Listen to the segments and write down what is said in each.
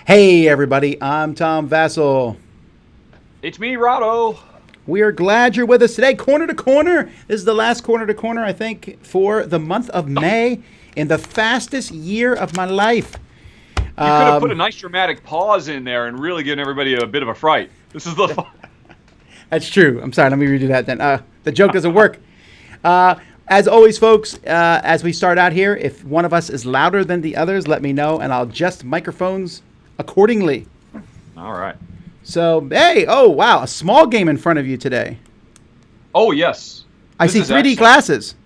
Hey everybody, I'm Tom Vasel. It's me, Rahdo. We are glad you're with us today. Corner to Corner. This is the last Corner to Corner, I think, for the month of May in the fastest year of my life. You could have put a nice dramatic pause in there and really given everybody a bit of a fright. This is the fun. That's true. I'm sorry, let me redo that then. The joke doesn't work. As always, folks, as we start out here, if one of us is louder than the others, let me know, and I'll adjust microphones accordingly. All right. So, hey, oh, wow, a small game in front of you today. Oh, yes. I see 3D glasses.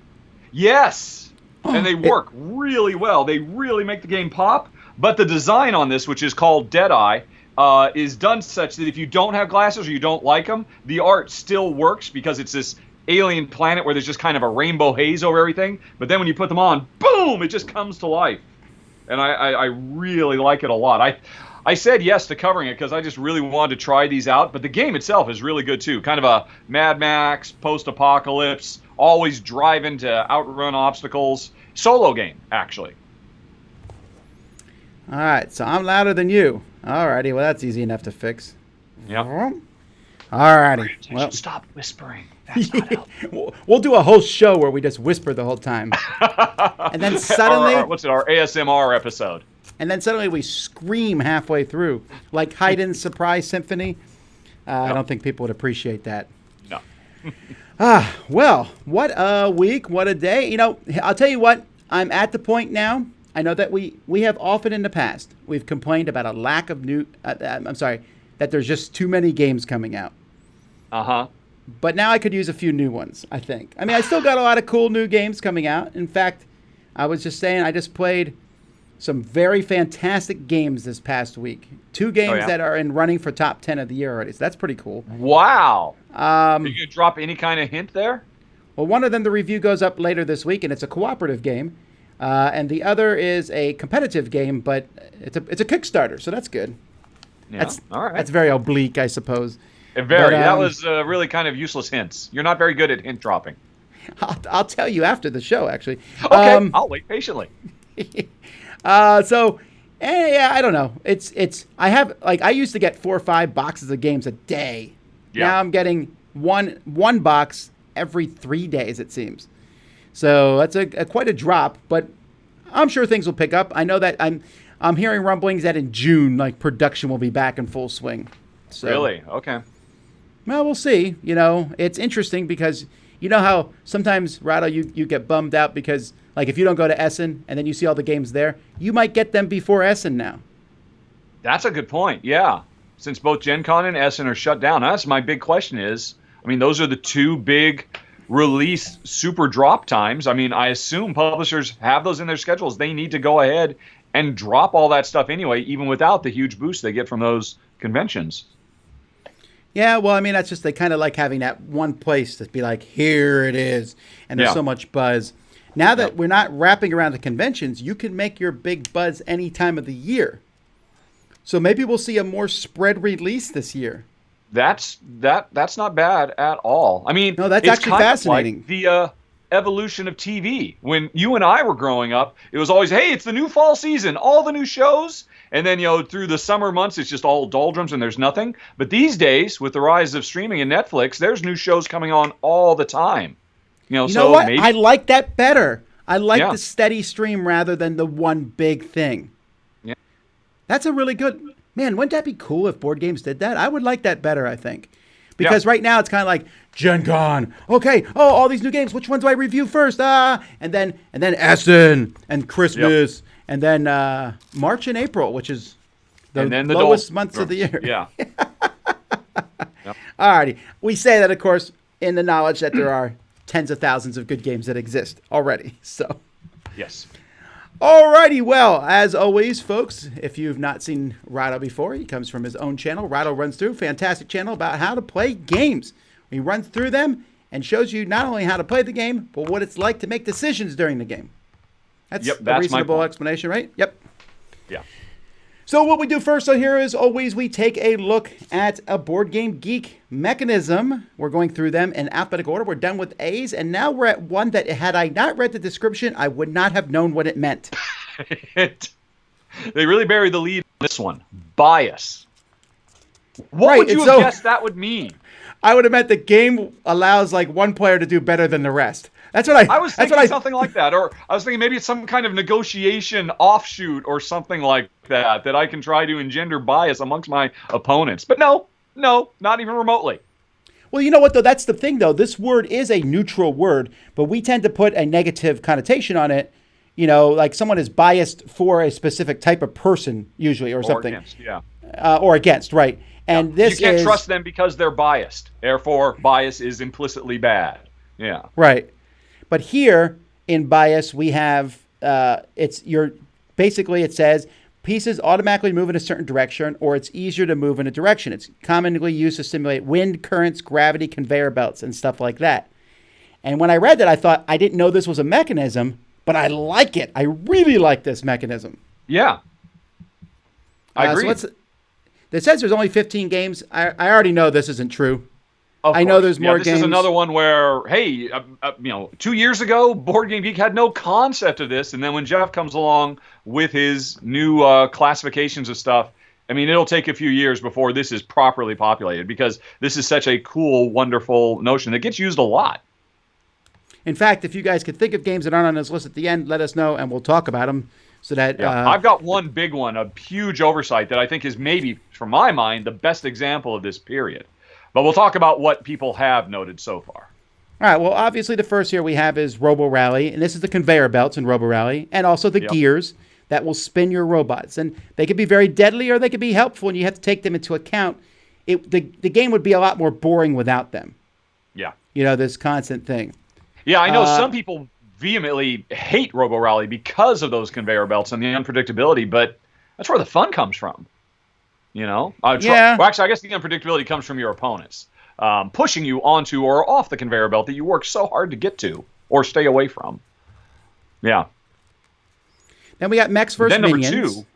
Yes. And they work really well. They really make the game pop. But the design on this, which is called Deadeye, is done such that if you don't have glasses or you don't like them, the art still works because it's this alien planet where there's just kind of a rainbow haze over everything. But then when you put them on, boom, it just comes to life. And I really like it a lot. I said yes to covering it because I just really wanted to try these out. But the game itself is really good, too. Kind of a Mad Max, post-apocalypse, always driving to outrun obstacles. Solo game, actually. All right, so I'm louder than you. All righty, well, that's easy enough to fix. Yep. All righty. Well, stop whispering. That's not helpful. We'll do a whole show where we just whisper the whole time. And then suddenly... Our ASMR episode. And then suddenly we scream halfway through, like Haydn's Surprise Symphony. No. I don't think people would appreciate that. No. Well, what a week, what a day. You know, I'll tell you what, I'm at the point now. I know that we have often in the past, we've complained about a lack of that there's just too many games coming out. Uh-huh. But now I could use a few new ones, I think. I mean, I still got a lot of cool new games coming out. In fact, I was just saying, I just played some very fantastic games this past week. Two games that are in running for top 10 of the year already. So that's pretty cool. Wow. Are you going to drop any kind of hint there? Well, one of them, the review goes up later this week, and it's a cooperative game. And the other is a competitive game, but it's a Kickstarter, so that's good. Yeah. All right. That's very oblique, I suppose. That was really kind of useless hints. You're not very good at hint dropping. I'll tell you after the show, actually. Okay, I'll wait patiently. I don't know. I used to get 4 or 5 boxes of games a day. Yeah. Now I'm getting one box every 3 days, it seems. So that's quite a drop, but I'm sure things will pick up. I know that I'm hearing rumblings that in June, like, production will be back in full swing. So, really? Okay. Well, we'll see. You know, it's interesting because you know how sometimes, Rahdo, you get bummed out because, like, if you don't go to Essen and then you see all the games there, you might get them before Essen now. That's a good point, yeah. Since both Gen Con and Essen are shut down, that's my big question is, I mean, those are the two big release super drop times. I mean, I assume publishers have those in their schedules. They need to go ahead and drop all that stuff anyway, even without the huge boost they get from those conventions. Yeah, well, I mean, that's just they kind of like having that one place to be like, here it is, and there's so much buzz. Now that we're not wrapping around the conventions, you can make your big buzz any time of the year. So maybe we'll see a more spread release this year. That's not bad at all. I mean, no, that's it's actually kind fascinating. Of like the evolution of TV. When you and I were growing up, it was always, hey, it's the new fall season, all the new shows. And then, through the summer months, it's just all doldrums and there's nothing. But these days, with the rise of streaming and Netflix, there's new shows coming on all the time. You know what? I like that better. I like the steady stream rather than the one big thing. Yeah. That's a really good... Man, wouldn't that be cool if board games did that? I would like that better, I think. Because right now it's kind of like, Gen Con. Okay, all these new games. Which ones do I review first? And then Essen and Christmas. Yep. And then March and April, which is the lowest months of the year. Yeah. Yep. All righty. We say that, of course, in the knowledge that there are tens of thousands of good games that exist already. So. Yes. All righty. Well, as always, folks, if you've not seen Rahdo before, he comes from his own channel. Rahdo Runs Through, fantastic channel about how to play games. He runs through them and shows you not only how to play the game, but what it's like to make decisions during the game. That's a reasonable explanation, right? Yep. Yeah. So what we do first here is always we take a look at a Board Game Geek mechanism. We're going through them in alphabetical order. We're done with A's, and now we're at one that had I not read the description, I would not have known what it meant. They really buried the lead on this one. Bias. What Right, would you and have so- guessed that would mean? I would have meant the game allows like one player to do better than the rest. That's what I was thinking something like that, or I was thinking maybe it's some kind of negotiation offshoot or something like that I can try to engender bias amongst my opponents. But no, not even remotely. Well, you know what, though? That's the thing, though. This word is a neutral word, but we tend to put a negative connotation on it. You know, like someone is biased for a specific type of person, usually, or something. Against, yeah. Or against, right. And this you can't trust them because they're biased. Therefore, bias is implicitly bad. Yeah. Right. But here in bias, we have basically it says pieces automatically move in a certain direction, or it's easier to move in a direction. It's commonly used to simulate wind, currents, gravity, conveyor belts, and stuff like that. And when I read that, I thought, I didn't know this was a mechanism, but I like it. I really like this mechanism. Yeah. I agree. So it says there's only 15 games. I already know this isn't true. I know there's more this games. This is another one where, hey, 2 years ago, Board Game Geek had no concept of this, and then when Jeff comes along with his new classifications of stuff, I mean, it'll take a few years before this is properly populated, because this is such a cool, wonderful notion that gets used a lot. In fact, if you guys could think of games that aren't on this list at the end, let us know, and we'll talk about them. So that I've got one big one, a huge oversight that I think is maybe, from my mind, the best example of this period. But we'll talk about what people have noted so far. All right. Well, obviously, the first here we have is Robo Rally, and this is the conveyor belts in Robo Rally, and also the gears that will spin your robots. And they could be very deadly, or they could be helpful, and you have to take them into account. The game would be a lot more boring without them. Yeah. You know, this constant thing. Yeah, I know some people vehemently hate Robo Rally because of those conveyor belts and the unpredictability, but that's where the fun comes from. You know? Well, actually, I guess the unpredictability comes from your opponents pushing you onto or off the conveyor belt that you work so hard to get to or stay away from. Yeah. Then we got Mechs vs. Minions. Then number 2.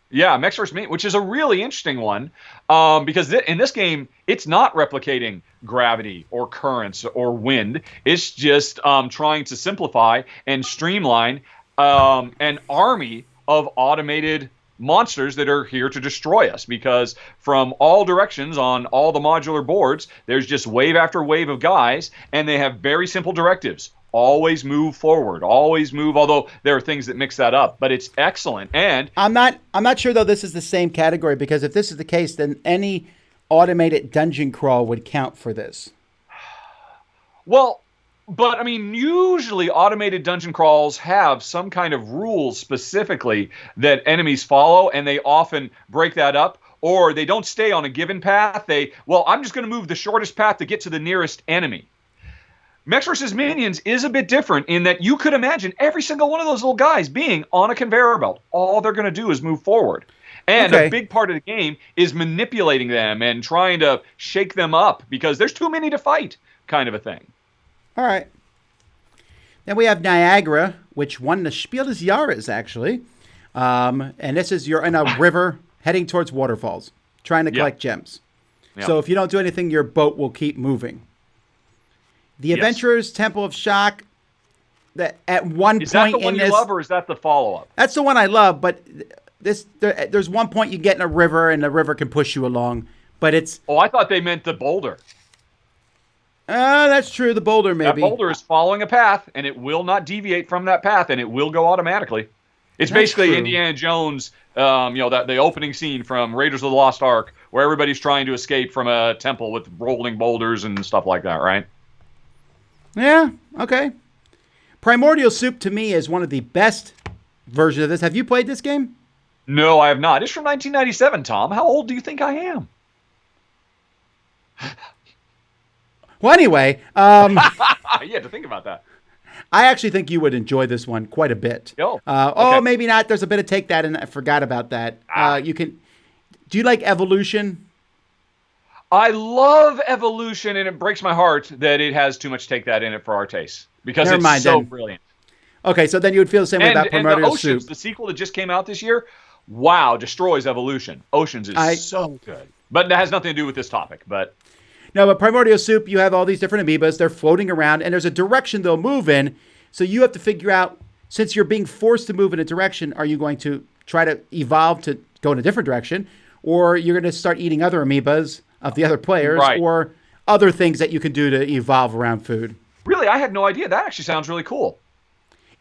Yeah, Mechs vs. Minions, which is a really interesting one because in this game, it's not replicating gravity or currents or wind. It's just trying to simplify and streamline an army of automated monsters that are here to destroy us, because from all directions on all the modular boards, there's just wave after wave of guys, and they have very simple directives. Always move forward, always move, although there are things that mix that up, but it's excellent. And I'm not sure, though, this is the same category, because if this is the case, then any automated dungeon crawl would count for this. Well, but I mean, usually automated dungeon crawls have some kind of rules specifically that enemies follow, and they often break that up, or they don't stay on a given path. I'm just going to move the shortest path to get to the nearest enemy. Mechs vs. Minions is a bit different in that you could imagine every single one of those little guys being on a conveyor belt. All they're going to do is move forward. And a big part of the game is manipulating them and trying to shake them up because there's too many to fight, kind of a thing. All right. Then we have Niagara, which won the Spiel des Jahres, actually. And this is you're in a river heading towards waterfalls, trying to collect gems. Yep. So if you don't do anything, your boat will keep moving. The Adventurer's Temple of Shock, that at one point in this... Is that the one you love, or is that the follow-up? That's the one I love, but there's one point you get in a river, and the river can push you along, but it's... Oh, I thought they meant the boulder. That's true, the boulder maybe. That boulder is following a path, and it will not deviate from that path, and it will go automatically. It's basically Indiana Jones, the opening scene from Raiders of the Lost Ark, where everybody's trying to escape from a temple with rolling boulders and stuff like that, right? Yeah, okay. Primordial Soup, to me, is one of the best versions of this. Have you played this game? No, I have not. It's from 1997, Tom. How old do you think I am? Well, anyway. You had to think about that. I actually think you would enjoy this one quite a bit. Maybe not. There's a bit of Take That, and I forgot about that. Do you like Evolution? I love Evolution, and it breaks my heart that it has too much Take That in it for our taste, because it's so brilliant. Okay, so then you would feel the same way about Primordial Oceans, Soup. the sequel that just came out this year, wow, destroys Evolution. Oceans is so good. But that has nothing to do with this topic. But Primordial Soup, you have all these different amoebas. They're floating around, and there's a direction they'll move in. So you have to figure out, since you're being forced to move in a direction, are you going to try to evolve to go in a different direction, or you're going to start eating other amoebas of the other players, or other things that you can do to evolve around food. Really? I had no idea. That actually sounds really cool.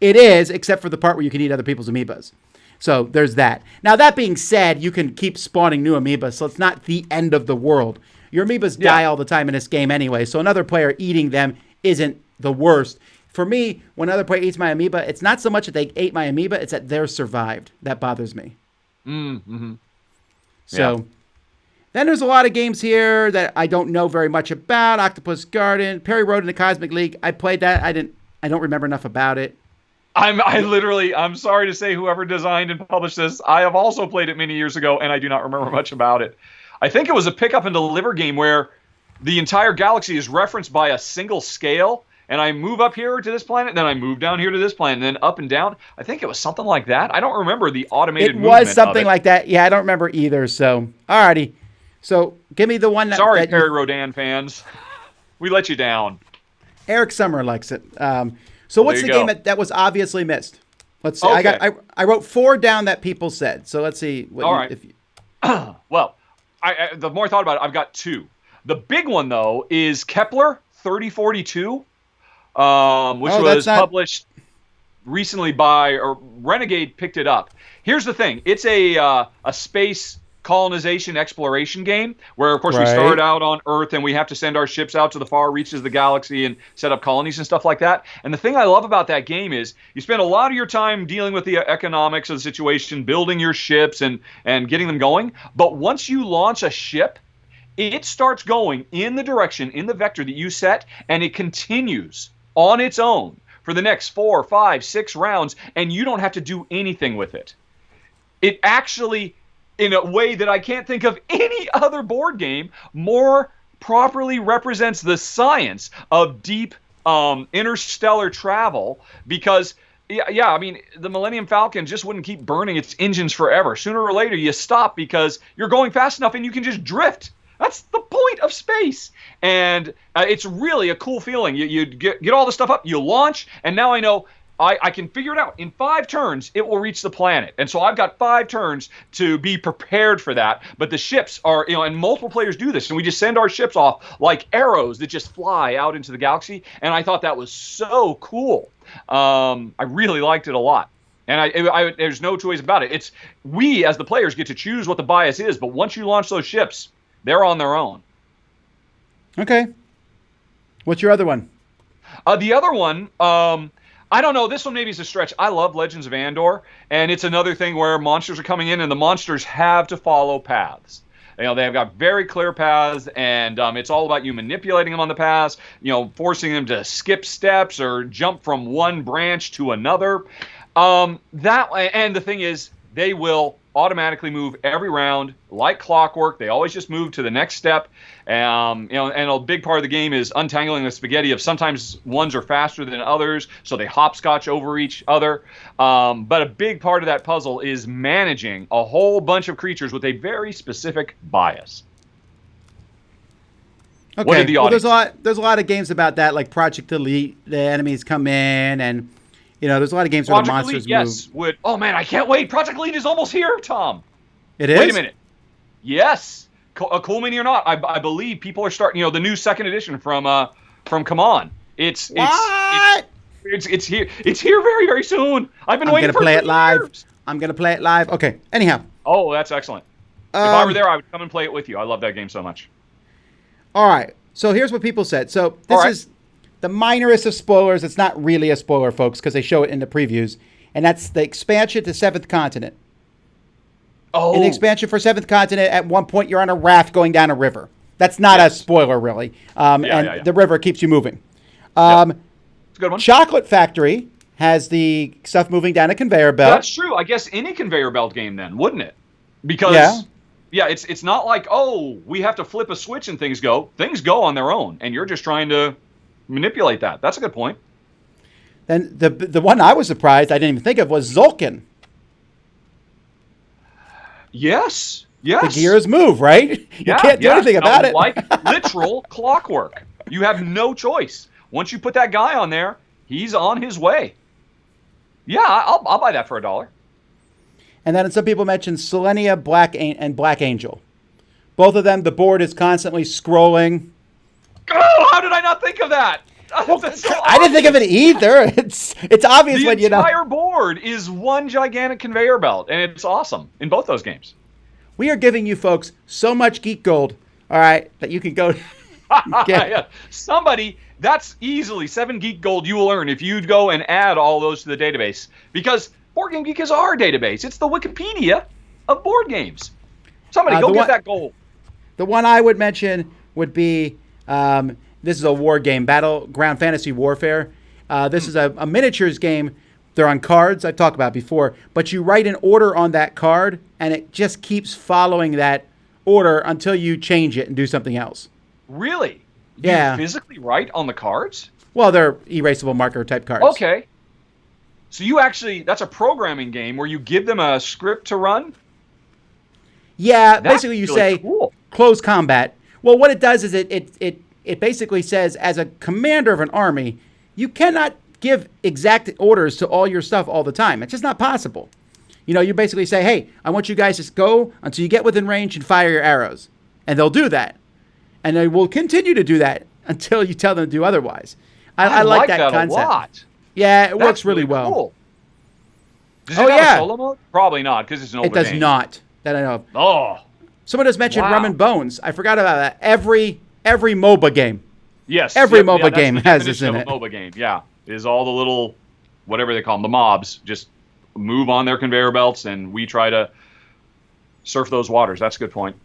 It is, except for the part where you can eat other people's amoebas. So there's that. Now, that being said, you can keep spawning new amoebas, so it's not the end of the world. Your amoebas die all the time in this game anyway, so another player eating them isn't the worst. For me, when another player eats my amoeba, it's not so much that they ate my amoeba, it's that they're survived. That bothers me. Mm-hmm. So then there's a lot of games here that I don't know very much about. Octopus Garden, Perry Road in the Cosmic League. I played that. I don't remember enough about it. I'm sorry to say, whoever designed and published this, I have also played it many years ago, and I do not remember much about it. I think it was a pick up and deliver game where the entire galaxy is referenced by a single scale, and I move up here to this planet, then I move down here to this planet, and then up and down. I think it was something like that. I don't remember the automated movement. It was something like that. Yeah, I don't remember either. So, alrighty. So, give me the one that... Sorry, Perry Rodan fans. We let you down. Eric Summer likes it. So what's the game that was obviously missed? Let's see. Okay. I wrote 4 down that people said. So let's see. All right. Well, the more I thought about it, I've got 2. The big one, though, is Kepler 3042, which was published recently or Renegade picked it up. Here's the thing. It's a space colonization exploration game where, of course, we start out on Earth and we have to send our ships out to the far reaches of the galaxy and set up colonies and stuff like that. And the thing I love about that game is you spend a lot of your time dealing with the economics of the situation, building your ships and getting them going. But once you launch a ship, it starts going in the direction, in the vector that you set, and it continues on its own for the next 4, 5, 6 rounds, and you don't have to do anything with it. It actually, in a way that I can't think of any other board game, more properly represents the science of deep interstellar travel, because, I mean, the Millennium Falcon just wouldn't keep burning its engines forever. Sooner or later, you stop because you're going fast enough and you can just drift. That's the point of space. And it's really a cool feeling. You get all the stuff up, you launch, and now I know I can figure it out. In 5 turns, it will reach the planet. And so I've got 5 turns to be prepared for that. But the ships are, and multiple players do this. And we just send our ships off like arrows that just fly out into the galaxy. And I thought that was so cool. I really liked it a lot. And there's no two ways about it. We, as the players, get to choose what the bias is. But once you launch those ships, they're on their own. Okay. What's your other one? The other one... I don't know. This one maybe is a stretch. I love Legends of Andor, and it's another thing where monsters are coming in, and the monsters have to follow paths. They've got very clear paths, and it's all about you manipulating them on the paths, forcing them to skip steps or jump from one branch to another. And the thing is, they will automatically move every round like clockwork. They always just move to the next step. And a big part of the game is untangling the spaghetti of sometimes ones are faster than others, so they hopscotch over each other. But a big part of that puzzle is managing a whole bunch of creatures with a very specific bias. Okay. What are the audience? There's a lot of games about that, like Project Elite. The enemies come in and... there's a lot of games where the monsters move. Oh, man, I can't wait. Project Elite is almost here, Tom. It is? Wait a minute. Yes. Cool Mini or not, I believe people are starting, the new 2nd edition from Come On. It's here. It's here very, very soon. I've been waiting for 3 years. I'm going to play it live. Okay. Anyhow. Oh, that's excellent. If I were there, I would come and play it with you. I love that game so much. All right. So here's what people said. So this is the minorest of spoilers. It's not really a spoiler, folks, because they show it in the previews. And that's the expansion to 7th Continent. Oh. In the expansion for 7th Continent, at one point, you're on a raft going down a river. That's not a spoiler, really. The river keeps you moving. It's a good one. Chocolate Factory has the stuff moving down a conveyor belt. That's true. I guess any conveyor belt game then, wouldn't it? Because, it's not like, we have to flip a switch and things go. Things go on their own, and you're just trying to manipulate that. That's a good point. Then the one I was surprised I didn't even think of was Zulkin. Yes. The gears move, right? You can't do anything about it. Like literal clockwork. You have no choice. Once you put that guy on there, he's on his way. Yeah, I'll buy that for $1. And then some people mentioned Selenia and Black Angel. Both of them, the board is constantly scrolling. Oh, how did I not think of that? Well, I didn't think of it either. It's obvious when you know. The entire board is one gigantic conveyor belt, and it's awesome in both those games. We are giving you folks so much geek gold, all right, that you can go get. Yeah. Somebody, that's easily 7 geek gold you will earn if you go and add all those to the database. Because Board Game Geek is our database. It's the Wikipedia of board games. Somebody go get that gold. The one I would mention would be, this is a war game, Battleground Fantasy Warfare. This is a miniatures game. They're on cards, I've talked about before. But you write an order on that card, and it just keeps following that order until you change it and do something else. Really? Yeah. You physically write on the cards? Well, they're erasable marker type cards. Okay. So you actually, that's a programming game where you give them a script to run? Yeah, basically you really say cool. Close combat. Well, what it does is it basically says, as a commander of an army, you cannot give exact orders to all your stuff all the time. It's just not possible. You know, you basically say, hey, I want you guys to go until you get within range and fire your arrows. And they'll do that. And they will continue to do that until you tell them to do otherwise. I like that concept. A lot. Yeah, it works really well. Cool. Does it have a solo mode? Probably not, because it's an open game. It does not, that I know of. Oh. Someone just mentioned Rum and Bones. I forgot about that. Every MOBA game. Yes. Every MOBA game has this in it. MOBA game, yeah. Is all the little, whatever they call them, the mobs, just move on their conveyor belts, and we try to surf those waters. That's a good point.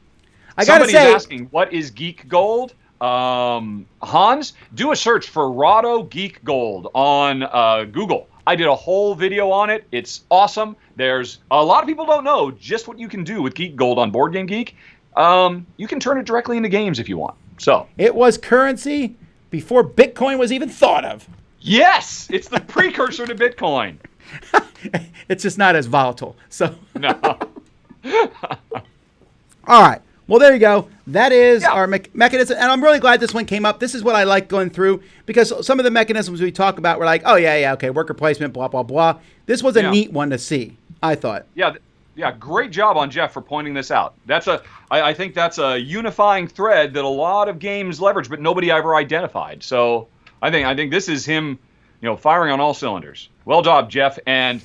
Somebody's asking, what is Geek Gold? Hans, do a search for Rahdo Geek Gold on Google. I did a whole video on it. It's awesome. There's a lot of people don't know just what you can do with Geek Gold on Board Game Geek. You can turn it directly into games if you want. So it was currency before Bitcoin was even thought of. Yes, it's the precursor to Bitcoin. It's just not as volatile. So no. All right. Well, there you go. That is our mechanism. And I'm really glad this one came up. This is what I like going through, because some of the mechanisms we talk about were like, oh, yeah, okay, worker placement, blah, blah, blah. This was a neat one to see, I thought. Yeah, great job on Jeff for pointing this out. I think that's a unifying thread that a lot of games leverage, but nobody ever identified. So I think this is him, firing on all cylinders. Well done, Jeff, and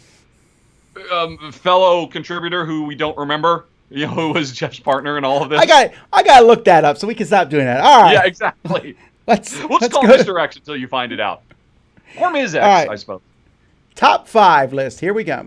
fellow contributor who we don't remember. Who was Jeff's partner in all of this? I got to look that up so we can stop doing that. All right. Yeah, exactly. let's call Mr. X until you find it out. Or Ms. X, right. I suppose. Top 5 list. Here we go.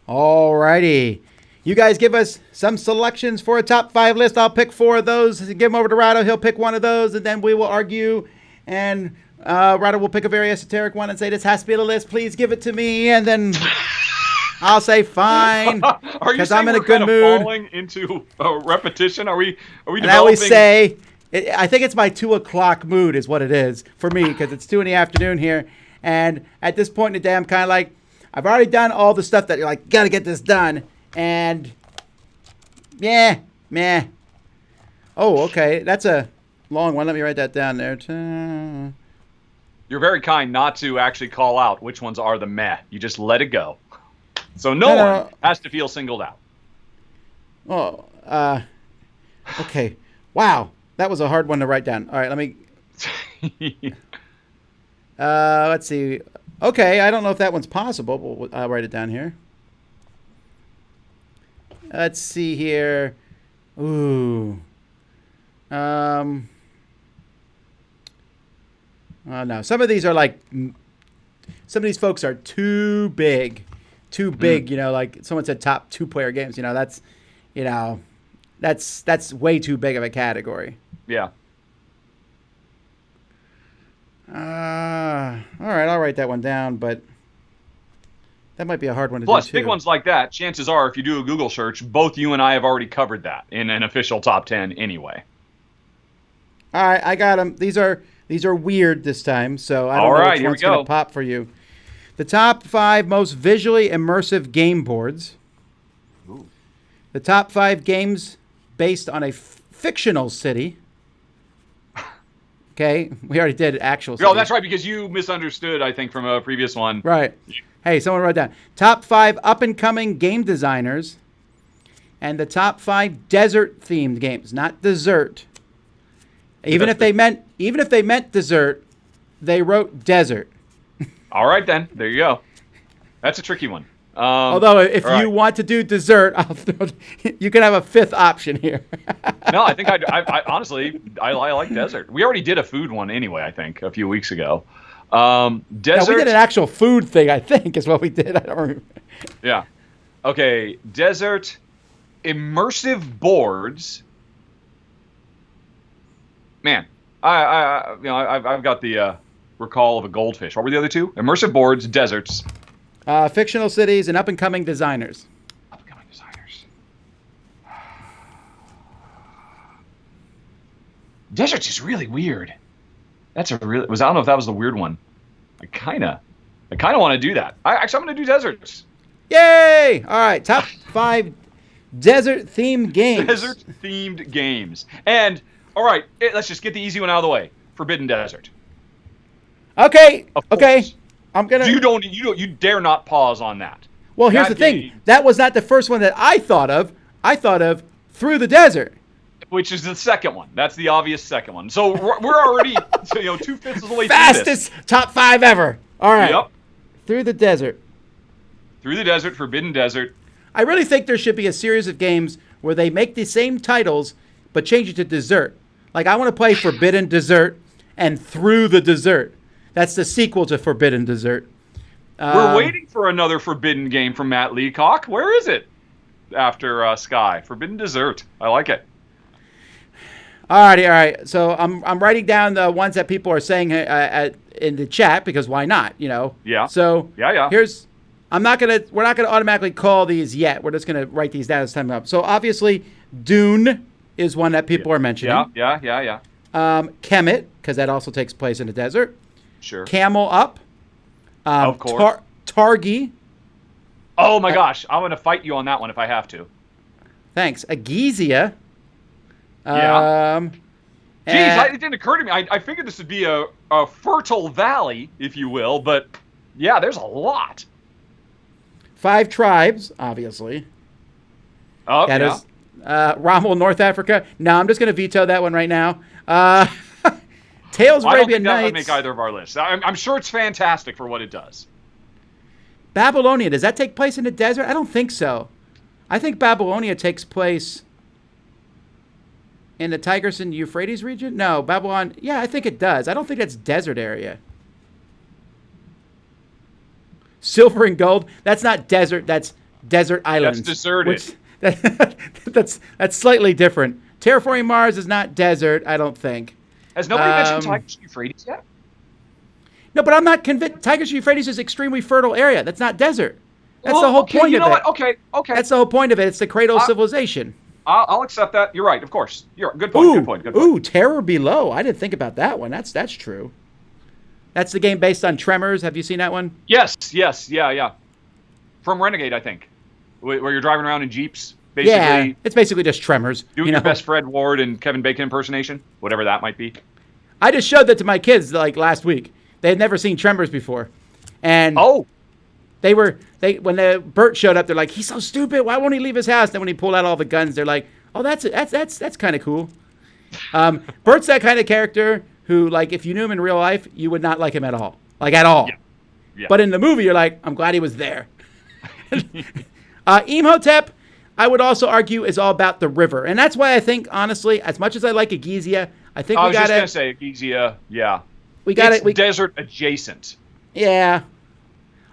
All righty. You guys give us some selections for a top 5 list. I'll pick 4 of those. Give them over to Rahdo. He'll pick one of those, and then we will argue. And Rahdo will pick a very esoteric one and say, this has to be the list. Please give it to me. And then I'll say, fine. Because I'm in a good mood. Falling into repetition? Are we developing? And I always say, I think it's my 2 o'clock mood is what it is for me, because it's 2 in the afternoon here. And at this point in the day, I'm kind of like, I've already done all the stuff that you're like, got to get this done. And meh. Oh, okay. That's a long one. Let me write that down there. You're very kind not to actually call out which ones are the meh. You just let it go. So no one has to feel singled out. Oh, okay. Wow. That was a hard one to write down. All right, let me... let's see. Okay, I don't know if that one's possible, but I'll write it down here. Let's see here. Ooh. Oh, no. Some of these are like... Some of these folks are too big. Like someone said top 2-player games. That's way too big of a category. Yeah. All right, I'll write that one down, but that might be a hard one to do, Plus, too. big ones like that, chances are, if you do a Google search, both you and I have already covered that in an official top 10 anyway. All right, I got them. These are weird this time, so I don't know which one's going to pop for you. The top 5 most visually immersive game boards. Ooh. The top 5 games based on a fictional city. Okay, we already did actual city. Oh, that's right, because you misunderstood, I think, from a previous one. Right. Hey, someone wrote down top 5 up-and-coming game designers, and the top 5 desert-themed games, not dessert. Even if they meant dessert, they wrote desert. All right, then. There you go. That's a tricky one. Although, if you want to do dessert, you can have a 5th option here. No, I think I honestly, I like desert. We already did a food one anyway, I think, a few weeks ago. Desert. No, we did an actual food thing, I think, is what we did. I don't remember. Yeah. Okay, desert, immersive boards. Man, I've got the recall of a goldfish. What were the other 2? Immersive boards, deserts. Fictional cities and up-and-coming designers. Up-and-coming designers. Deserts is really weird. That's I don't know if that was the weird one. I kind of want to do that. I'm going to do deserts. Yay! All right, top 5 desert-themed games. Desert-themed games. And, all right, let's just get the easy one out of the way. Forbidden Desert. Okay. I'm gonna. You dare not pause on that. Well, here's the thing. That was not the first one that I thought of. I thought of Through the Desert, which is the second one. That's the obvious second one. So we're already 2/5 of the way fastest through this. top 5 ever. All right. Yep. Through the Desert. Through the Desert, Forbidden Desert. I really think there should be a series of games where they make the same titles but change it to dessert. Like I want to play Forbidden Desert and Through the Desert. That's the sequel to Forbidden Desert. We're waiting for another Forbidden game from Matt Leacock. Where is it? After Sky. Forbidden Desert. I like it. All right. So I'm writing down the ones that people are saying in the chat because why not? Yeah. So yeah. we're not gonna automatically call these yet. We're just gonna write these down as time up. So obviously, Dune is one that people are mentioning. Yeah. Kemet, because that also takes place in the desert. Sure. Camel Up. Of course. Targi. Oh my gosh, I'm gonna fight you on that one if I have to. Thanks. Agizia. Yeah. It didn't occur to me. I figured this would be a fertile valley, if you will, but yeah, there's a lot. 5 Tribes, obviously. Oh, that yeah. is Rommel, North Africa. No, I'm just going to veto that one right now. Tales of Arabian I don't think that would Nights. make either of our lists. I'm sure it's fantastic for what it does. Babylonia, does that take place in the desert? I don't think so. I think Babylonia takes place in the Tigris and Euphrates region. No, Babylon. Yeah, I think it does. I don't think that's desert area. Silver and Gold. That's not desert. That's desert islands. That's deserted. That's slightly different. Terraforming Mars is not desert. I don't think. Has nobody mentioned Tigris and Euphrates yet? No, but I'm not convinced. Tigris and Euphrates is extreme fertile area. That's not desert. That's the whole point of it. What? Okay. That's the whole point of it. It's the cradle of civilization. I'll accept that. You're right. Of course. Good point. Ooh, Terror Below. I didn't think about that one. That's true. That's the game based on Tremors. Have you seen that one? Yes. Yeah. From Renegade, I think, where you're driving around in Jeeps. Basically, yeah, it's basically just Tremors. Doing your best Fred Ward and Kevin Bacon impersonation, whatever that might be. I just showed that to my kids like last week. They had never seen Tremors before, and when Bert showed up, they're like, "He's so stupid. Why won't he leave his house?" Then when he pulled out all the guns, they're like, "Oh, that's kind of cool." Bert's that kind of character who, like, if you knew him in real life, you would not like him at all, like at all. Yeah. But in the movie, you're like, "I'm glad he was there." Imhotep, I would also argue, is all about the river, and that's why I think, honestly, as much as I like Agizia, I think I was just gonna say Agizia. Yeah. It's desert adjacent. Yeah.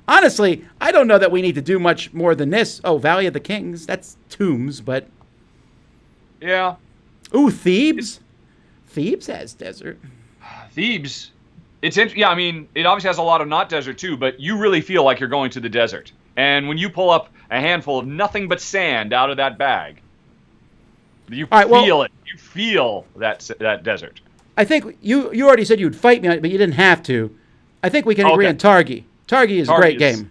Honestly, I don't know that we need to do much more than this. Oh, Valley of the Kings. That's tombs, but... Yeah. Ooh, Thebes? Thebes has desert. Thebes. Yeah, I mean, it obviously has a lot of not desert too, but you really feel like you're going to the desert. And when you pull up a handful of nothing but sand out of that bag, you feel it. You feel that desert. I think you already said you'd fight me, but you didn't have to. I think we can agree on Targi. Targi is a great game.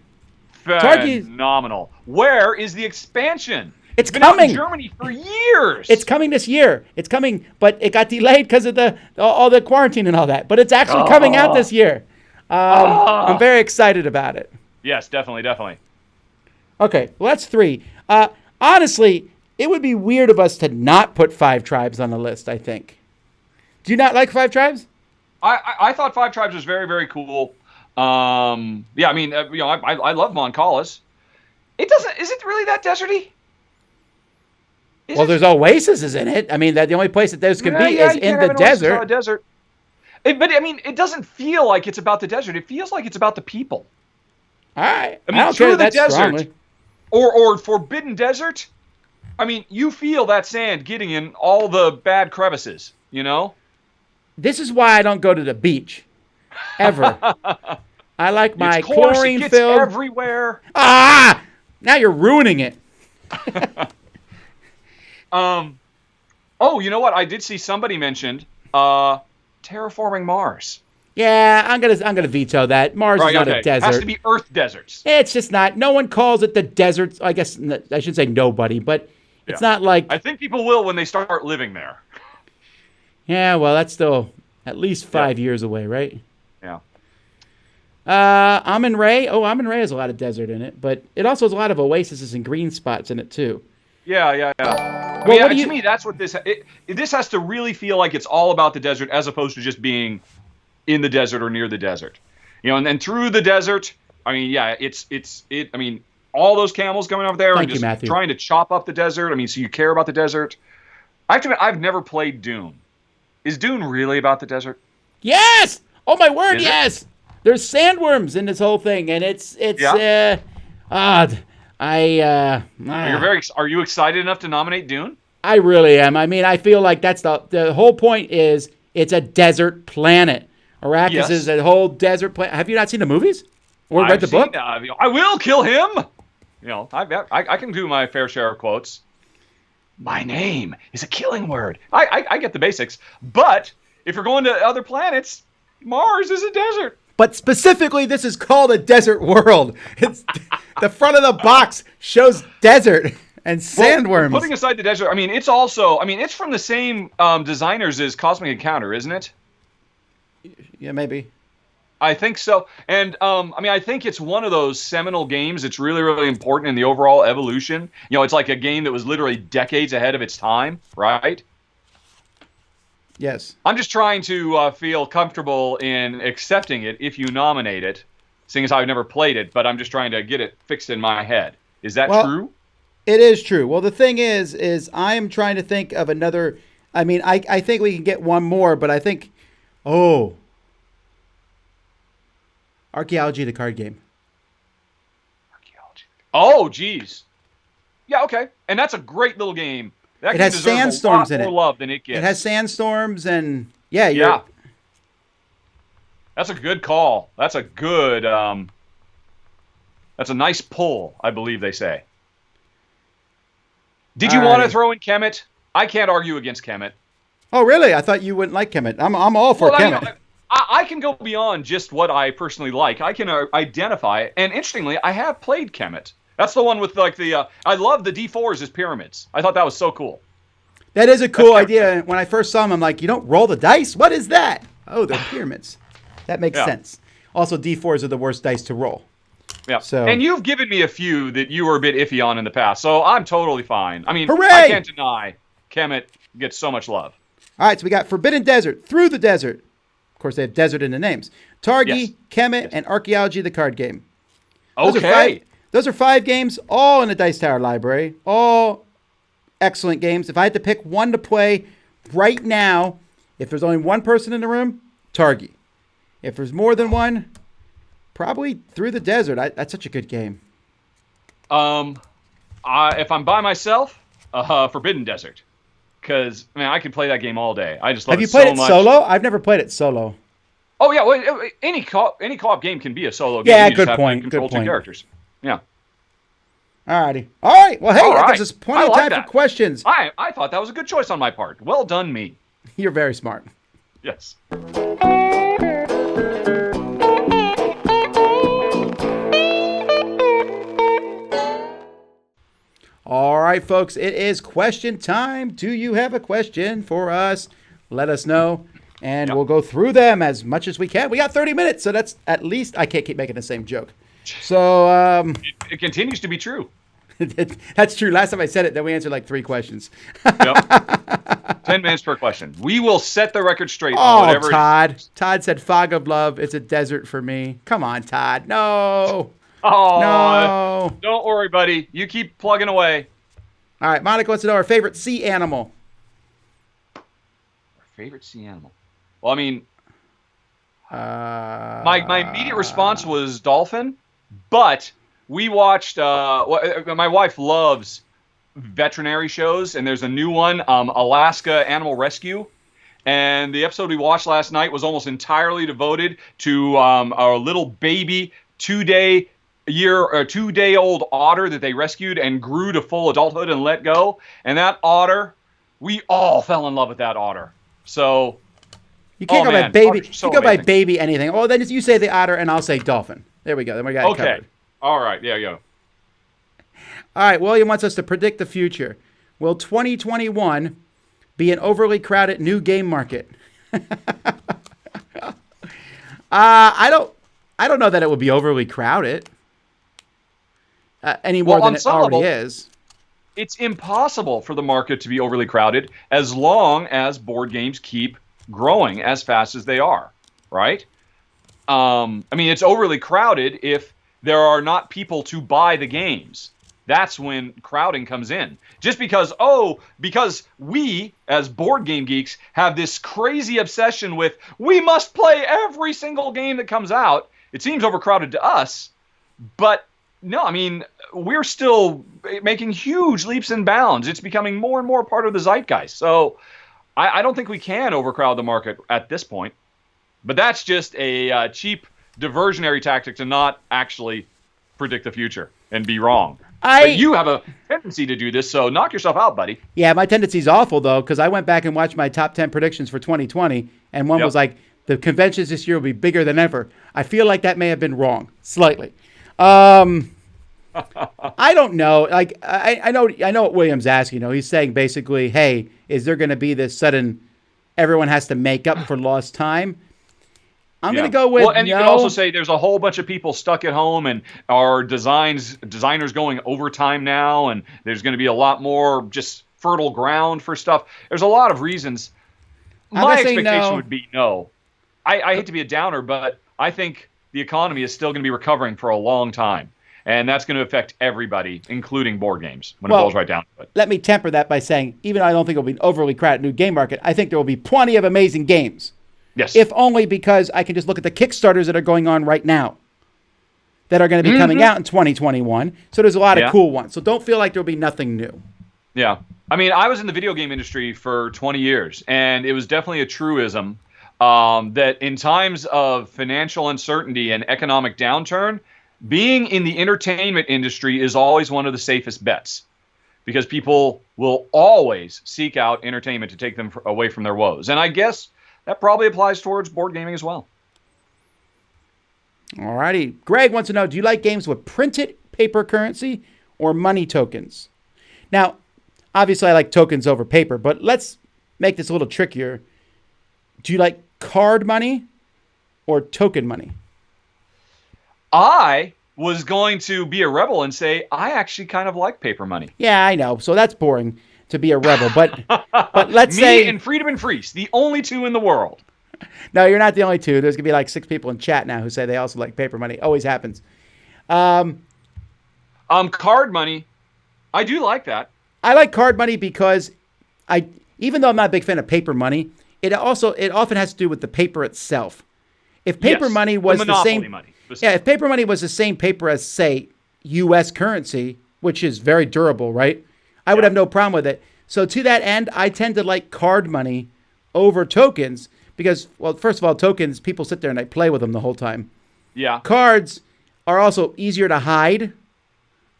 Phenomenal. Where is the expansion? It's been coming. Out in Germany for years. It's coming this year. It's coming, but it got delayed because of all the quarantine and all that. But it's actually coming out this year. I'm very excited about it. Yes, definitely. Okay, well, that's 3. Honestly, it would be weird of us to not put 5 Tribes on the list, I think. Do you not like 5 Tribes? I thought 5 Tribes was very, very cool. I mean, I love Moncalas. Is it really that deserty? There's oases in it. I mean, the only place that those can be is in the desert. But I mean, it doesn't feel like it's about the desert. It feels like it's about the people. All right. I mean, don't care that desert, strongly. or Forbidden Desert. I mean, you feel that sand getting in all the bad crevices. You know. This is why I don't go to the beach, ever. I like my chlorine it gets filled everywhere. Now you're ruining it. Oh, you know what? I did see somebody mentioned terraforming Mars. Yeah, I'm gonna veto that. Mars is not a desert. It has to be Earth deserts. It's just not. No one calls it the desert. I guess I should say nobody, but it's not like. I think people will when they start living there. Yeah, well, that's still at least 5 years away, right? Yeah. Amun-Re. Oh, Amun-Re has a lot of desert in it, but it also has a lot of oases and green spots in it too. Yeah. Well, to me, that's what this has to really feel like it's all about the desert as opposed to just being in the desert or near the desert. You know, and then through the desert, I mean, yeah, I mean, all those camels coming up there and just trying to chop up the desert. I mean, so you care about the desert. I have to admit, I've never played Dune. Is Dune really about the desert? Yes! Oh my word, yes! There's sandworms in this whole thing, and Are you excited enough to nominate Dune? I really am. I mean, I feel like that's the whole point is it's a desert planet. Arrakis is a whole desert planet. Have you not seen the movies? Or read the book? I will kill him! You know, I can do my fair share of quotes. My name is a killing word. I get the basics. But if you're going to other planets, Mars is a desert. But specifically, this is called a desert world. It's the front of the box shows desert and sandworms. Putting aside the desert, I mean, it's from the same designers as Cosmic Encounter, isn't it? Yeah, maybe. I think so. And, I think it's one of those seminal games that's really, really important in the overall evolution. You know, it's like a game that was literally decades ahead of its time, right? Yes. I'm just trying to feel comfortable in accepting it if you nominate it, seeing as I've never played it, but I'm just trying to get it fixed in my head. Is that true? It is true. Well, the thing is I am trying to think of another. I mean, I think we can get one more, but I think, Archaeology, the card game. Archaeology. Oh, geez. Yeah, okay. And that's a great little game. That it has sandstorms in it. More love than it gets. It has sandstorms and yeah. That's a good call. That's a good. That's a nice pull, I believe they say. Did you want to throw in Kemet? I can't argue against Kemet. Oh, really? I thought you wouldn't like Kemet. I'm all for Kemet. I can go beyond just what I personally like. I can identify it. And interestingly, I have played Kemet. That's the one with like the. I love the D4s as pyramids. I thought that was so cool. That is a cool idea. When I first saw them, I'm like, you don't roll the dice? What is that? Oh, they're pyramids. That makes sense. Also, D4s are the worst dice to roll. Yeah. And you've given me a few that you were a bit iffy on in the past, so I'm totally fine. I mean, hooray! I can't deny Kemet gets so much love. All right, so we got Forbidden Desert, Through the Desert. Of course, they have desert in the names. Targi, Kemet, and Archaeology, the card game. Those are 5 games, all in the Dice Tower library. All excellent games. If I had to pick one to play right now, if there's only one person in the room, Targi. If there's more than one, probably Through the Desert. That's such a good game. If I'm by myself, Forbidden Desert. Because, I could play that game all day. I just love it so much. Have you played it solo? I've never played it solo. Oh, yeah. Well, any co-op game can be a solo game. Yeah, good point. Control 2 characters. Yeah. All righty. All right. Well, hey, that gives us plenty of time for questions. I thought that was a good choice on my part. Well done, me. You're very smart. Yes. All right, folks, it is question time. Do you have a question for us? Let us know, and we'll go through them as much as we can. We got 30 minutes, so that's at least, I can't keep making the same joke. So it continues to be true. That's true. Last time I said it, then we answered like 3 questions. Yep. 10 minutes per question. We will set the record straight on whatever. Todd. Todd said Fog of Love. It's a desert for me. Come on, Todd. No. Oh, no. Don't worry, buddy. You keep plugging away. All right. Monica wants to know our favorite sea animal. Our favorite sea animal? Well, I mean, my immediate response was dolphin, but we watched, my wife loves veterinary shows, and there's a new one, Alaska Animal Rescue. And the episode we watched last night was almost entirely devoted to our little baby 2-day-old otter that they rescued and grew to full adulthood and let go. And that otter, we all fell in love with that otter. So you can't go by baby. You go by baby anything. Oh, then you say the otter, and I'll say dolphin. There we go. Then we got it covered. All right. There you go. All right. William wants us to predict the future. Will 2021 be an overly crowded new game market? I don't know that it would be overly crowded any more than it already is. It's impossible for the market to be overly crowded as long as board games keep growing as fast as they are, right? I mean, it's overly crowded if there are not people to buy the games. That's when crowding comes in. Just because we, as board game geeks, have this crazy obsession with, we must play every single game that comes out, it seems overcrowded to us. But no, I mean, we're still making huge leaps and bounds. It's becoming more and more part of the zeitgeist. So I don't think we can overcrowd the market at this point. But that's just a cheap diversionary tactic to not actually predict the future and be wrong. But you have a tendency to do this, so knock yourself out, buddy. Yeah, my tendency's awful, though, because I went back and watched my top 10 predictions for 2020, and one was like, the conventions this year will be bigger than ever. I feel like that may have been wrong, slightly. I don't know. Like, I know what William's asking. You know, he's saying basically, hey, is there going to be this sudden, everyone has to make up for lost time? I'm going to go with and you can also say there's a whole bunch of people stuck at home and our designers going overtime now, and there's going to be a lot more just fertile ground for stuff. There's a lot of reasons. My expectation would be no. I hate to be a downer, but I think the economy is still going to be recovering for a long time. And that's going to affect everybody, including board games, when it boils right down to it. Let me temper that by saying, even though I don't think it will be an overly crowded new game market, I think there will be plenty of amazing games. Yes. If only because I can just look at the Kickstarters that are going on right now that are going to be coming out in 2021. So there's a lot of cool ones. So don't feel like there'll be nothing new. Yeah. I mean, I was in the video game industry for 20 years, and it was definitely a truism that in times of financial uncertainty and economic downturn, being in the entertainment industry is always one of the safest bets because people will always seek out entertainment to take them away from their woes. And I guess that probably applies towards board gaming as well. All righty. Greg wants to know, do you like games with printed paper currency or money tokens? Now, obviously I like tokens over paper, but let's make this a little trickier. Do you like card money or token money? I was going to be a rebel and say I actually kind of like paper money. Yeah, I know. So that's boring to be a rebel, but let's say me and Freedom and Freeze, the only two in the world. No, you're not the only two. There's gonna be like 6 people in chat now who say they also like paper money. Always happens. Card money, I do like that. I like card money because even though I'm not a big fan of paper money, it often has to do with the paper itself. If paper money was the same money. If paper money was the same paper as, say, U.S. currency, which is very durable, right? I would have no problem with it. So to that end, I tend to like card money over tokens because, well, first of all, tokens, people sit there and they play with them the whole time. Yeah. Cards are also easier to hide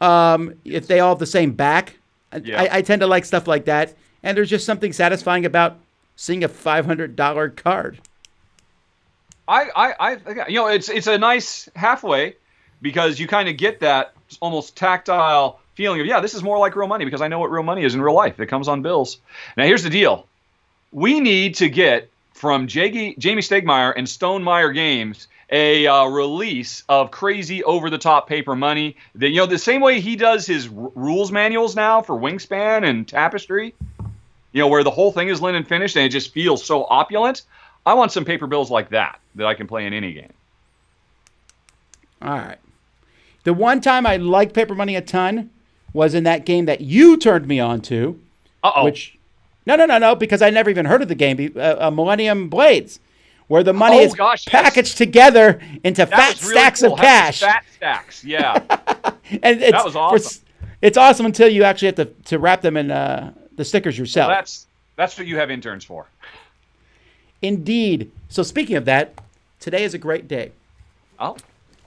if they all have the same back. Yeah. I tend to like stuff like that. And there's just something satisfying about seeing a $500 card. It's a nice halfway because you kind of get that almost tactile feeling of, this is more like real money because I know what real money is in real life. It comes on bills. Now, here's the deal. We need to get from Jamie Stegmaier and Stonemaier Games a release of crazy over-the-top paper money. The same way he does his rules manuals now for Wingspan and Tapestry, where the whole thing is linen finished and it just feels so opulent. I want some paper bills like that I can play in any game. All right. The one time I liked paper money a ton was in that game that you turned me on to. Uh-oh. Which, no, because I never even heard of the game, Millennium Blades, where the money is packaged together into fat stacks of cash. Fat stacks, yeah. And that was awesome. It's awesome until you actually have to wrap them in the stickers yourself. Well, that's what you have interns for. Indeed. So speaking of that, today is a great day. Oh.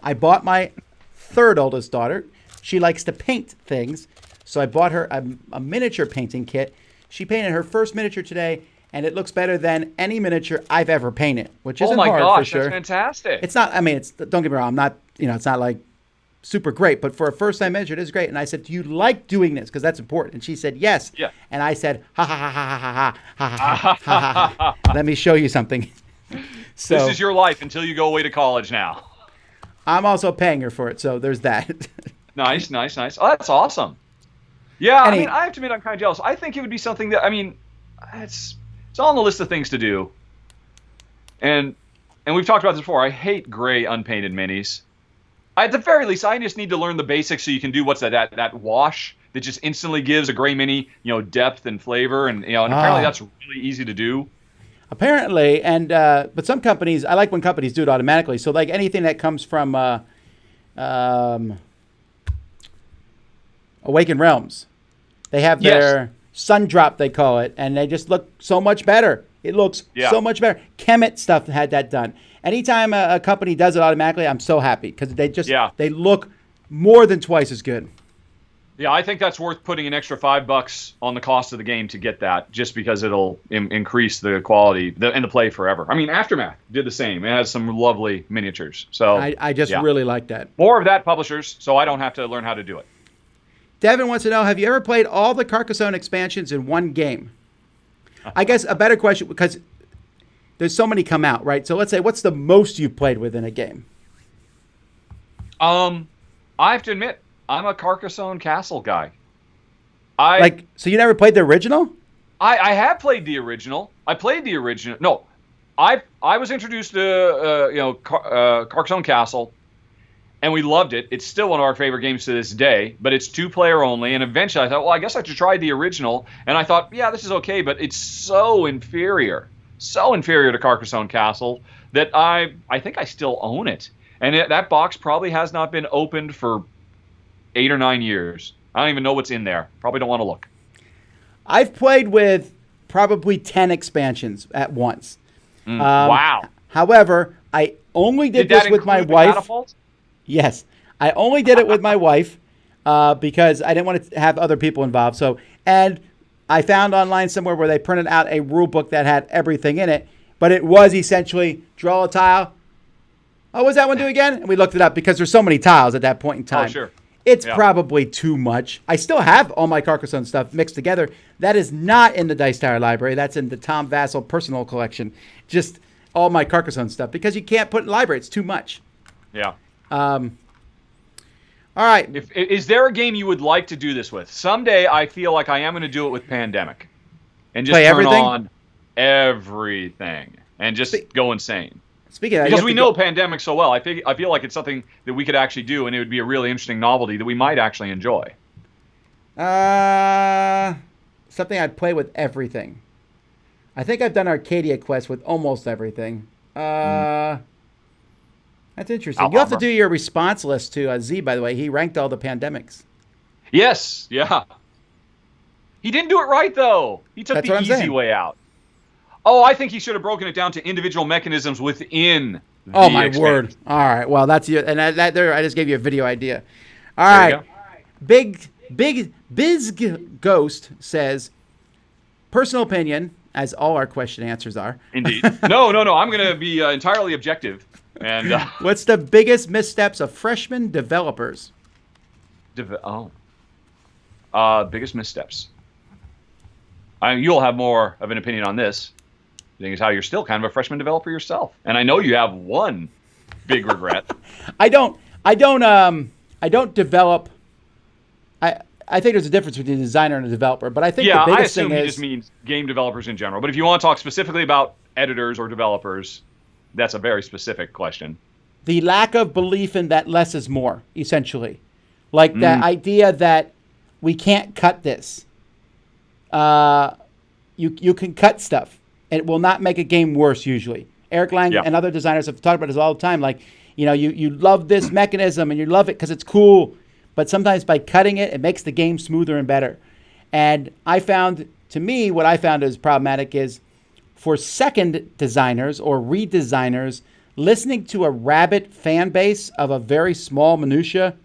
I bought my third oldest daughter. She likes to paint things, so I bought her a miniature painting kit. She painted her first miniature today, and it looks better than any miniature I've ever painted, which isn't hard for sure. That's fantastic. It's not. I mean, don't get me wrong. I'm not. It's not like super great, but for a first-time miniature, it is great. And I said, "Do you like doing this? Because that's important." And she said, "Yes." Yeah. And I said, "Ha ha ha ha ha ha ha ha ha." Let me show you something. So this is your life until you go away to college now. I'm also paying her for it, so there's that. Nice. Oh, that's awesome. Yeah, I have to admit I'm kind of jealous. I think it would be something that, it's on the list of things to do. And we've talked about this before. I hate gray unpainted minis. At the very least, I just need to learn the basics so you can do that wash that just instantly gives a gray mini, depth and flavor, and apparently that's really easy to do. Apparently, and but some companies, I like when companies do it automatically. So like anything that comes from Awakened Realms, they have their sun drop, they call it, and they just look so much better. It looks so much better. Kemet stuff had that done. Anytime a company does it automatically, I'm so happy because they look more than twice as good. Yeah, I think that's worth putting an extra $5 on the cost of the game to get that, just because it'll increase the quality and the play forever. Aftermath did the same. It has some lovely miniatures. So I just really like that. More of that, publishers, so I don't have to learn how to do it. Devin wants to know, have you ever played all the Carcassonne expansions in one game? I guess a better question, because there's so many come out, right? So let's say, what's the most you've played within a game? I have to admit, I'm a Carcassonne Castle guy. So you never played the original? I have played the original. I played the original. No, I was introduced to Carcassonne Castle, and we loved it. It's still one of our favorite games to this day, but it's 2-player only. And eventually I thought, well, I guess I should try the original. And I thought, yeah, this is okay, but it's so inferior to Carcassonne Castle that I think I still own it. And that box probably has not been opened for 8 or 9 years. I don't even know what's in there. Probably don't want to look. I've played with probably 10 expansions at once. Wow. However, I only did this with my wife. Catapult? Yes. I only did it with my wife because I didn't want to have other people involved. And I found online somewhere where they printed out a rule book that had everything in it, but it was essentially draw a tile. Oh, what's that one do again? And we looked it up because there's so many tiles at that point in time. Oh, sure. It's probably too much. I still have all my Carcassonne stuff mixed together. That is not in the Dice Tower library. That's in the Tom Vasel personal collection. Just all my Carcassonne stuff because you can't put it in the library. It's too much. Yeah. All right. Is there a game you would like to do this with? Someday I feel like I am going to do it with Pandemic. And just turn on everything. And just go insane. Speaking of that, because we know Pandemic so well, I feel like it's something that we could actually do, and it would be a really interesting novelty that we might actually enjoy. Something I'd play with everything. I think I've done Arcadia Quest with almost everything. That's interesting. You'll have to do your response list to Z, by the way. He ranked all the Pandemics. Yes, yeah. He didn't do it right, though. He took the easy way out. Oh, I think he should have broken it down to individual mechanisms within the expansion. Word. All right. Well, that's your, and that there, I just gave you a video idea. All right. Big Bizg Ghost says, personal opinion, as all our question answers are. Indeed. No. I'm going to be entirely objective. And what's the biggest missteps of freshman developers? Biggest missteps. You'll have more of an opinion on this. The thing is how you're still kind of a freshman developer yourself, and I know you have one big regret. I don't develop. I think there's a difference between a designer and a developer, but I think the biggest thing is. He just means game developers in general. But if you want to talk specifically about editors or developers, that's a very specific question. The lack of belief in that less is more, essentially. Like the idea that we can't cut this. You can cut stuff. It will not make a game worse usually. Eric Lang and other designers have talked about this all the time. Like, you love this mechanism and you love it because it's cool. But sometimes by cutting it, it makes the game smoother and better. And what I found is problematic is for second designers or redesigners, listening to a rabid fan base of a very small minutia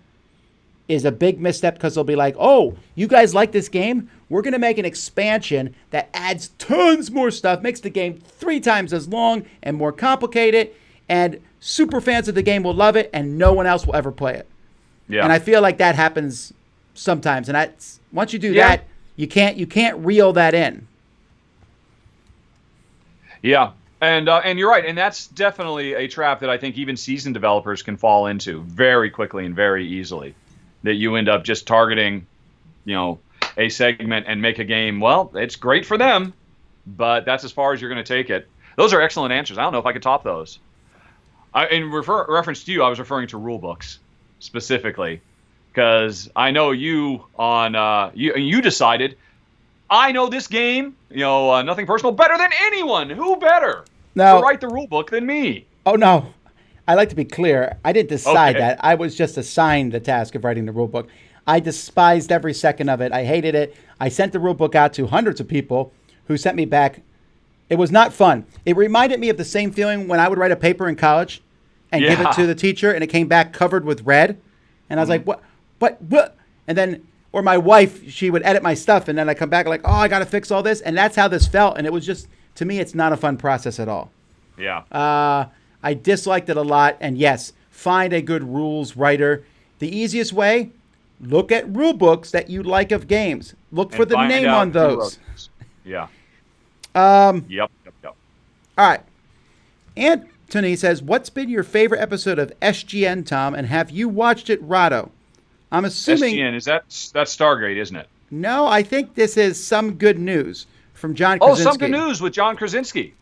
is a big misstep because they'll be like, oh, you guys like this game? We're going to make an expansion that adds tons more stuff, makes the game 3 times as long and more complicated, and super fans of the game will love it, and no one else will ever play it. Yeah. And I feel like that happens sometimes. And once you do that, you can't reel that in. Yeah. And you're right. And that's definitely a trap that I think even seasoned developers can fall into very quickly and very easily. That you end up just targeting, a segment and make a game. Well, it's great for them, but that's as far as you're going to take it. Those are excellent answers. I don't know if I could top those. In reference to you, I was referring to rule books. Specifically, because I know you you decided, I know this game, nothing personal, better than anyone. Who better to write the rule book than me? Oh, no. I like to be clear. I didn't decide that. I was just assigned the task of writing the rule book. I despised every second of it. I hated it. I sent the rule book out to hundreds of people who sent me back. It was not fun. It reminded me of the same feeling when I would write a paper in college and give it to the teacher, and it came back covered with red. And I was like, what? And then, or my wife, she would edit my stuff, and then I come back like, oh, I got to fix all this. And that's how this felt. And it was just, to me, it's not a fun process at all. Yeah. I disliked it a lot. And yes, find a good rules writer. The easiest way, look at rule books that you like of games. Look for the name on those. Yeah. Yep. All right. Anthony says, what's been your favorite episode of SGN, Tom, and have you watched it, Rahdo? I'm assuming... SGN, that's Stargate, isn't it? No, I think this is Some Good News from John Krasinski. Oh, Some Good News with John Krasinski.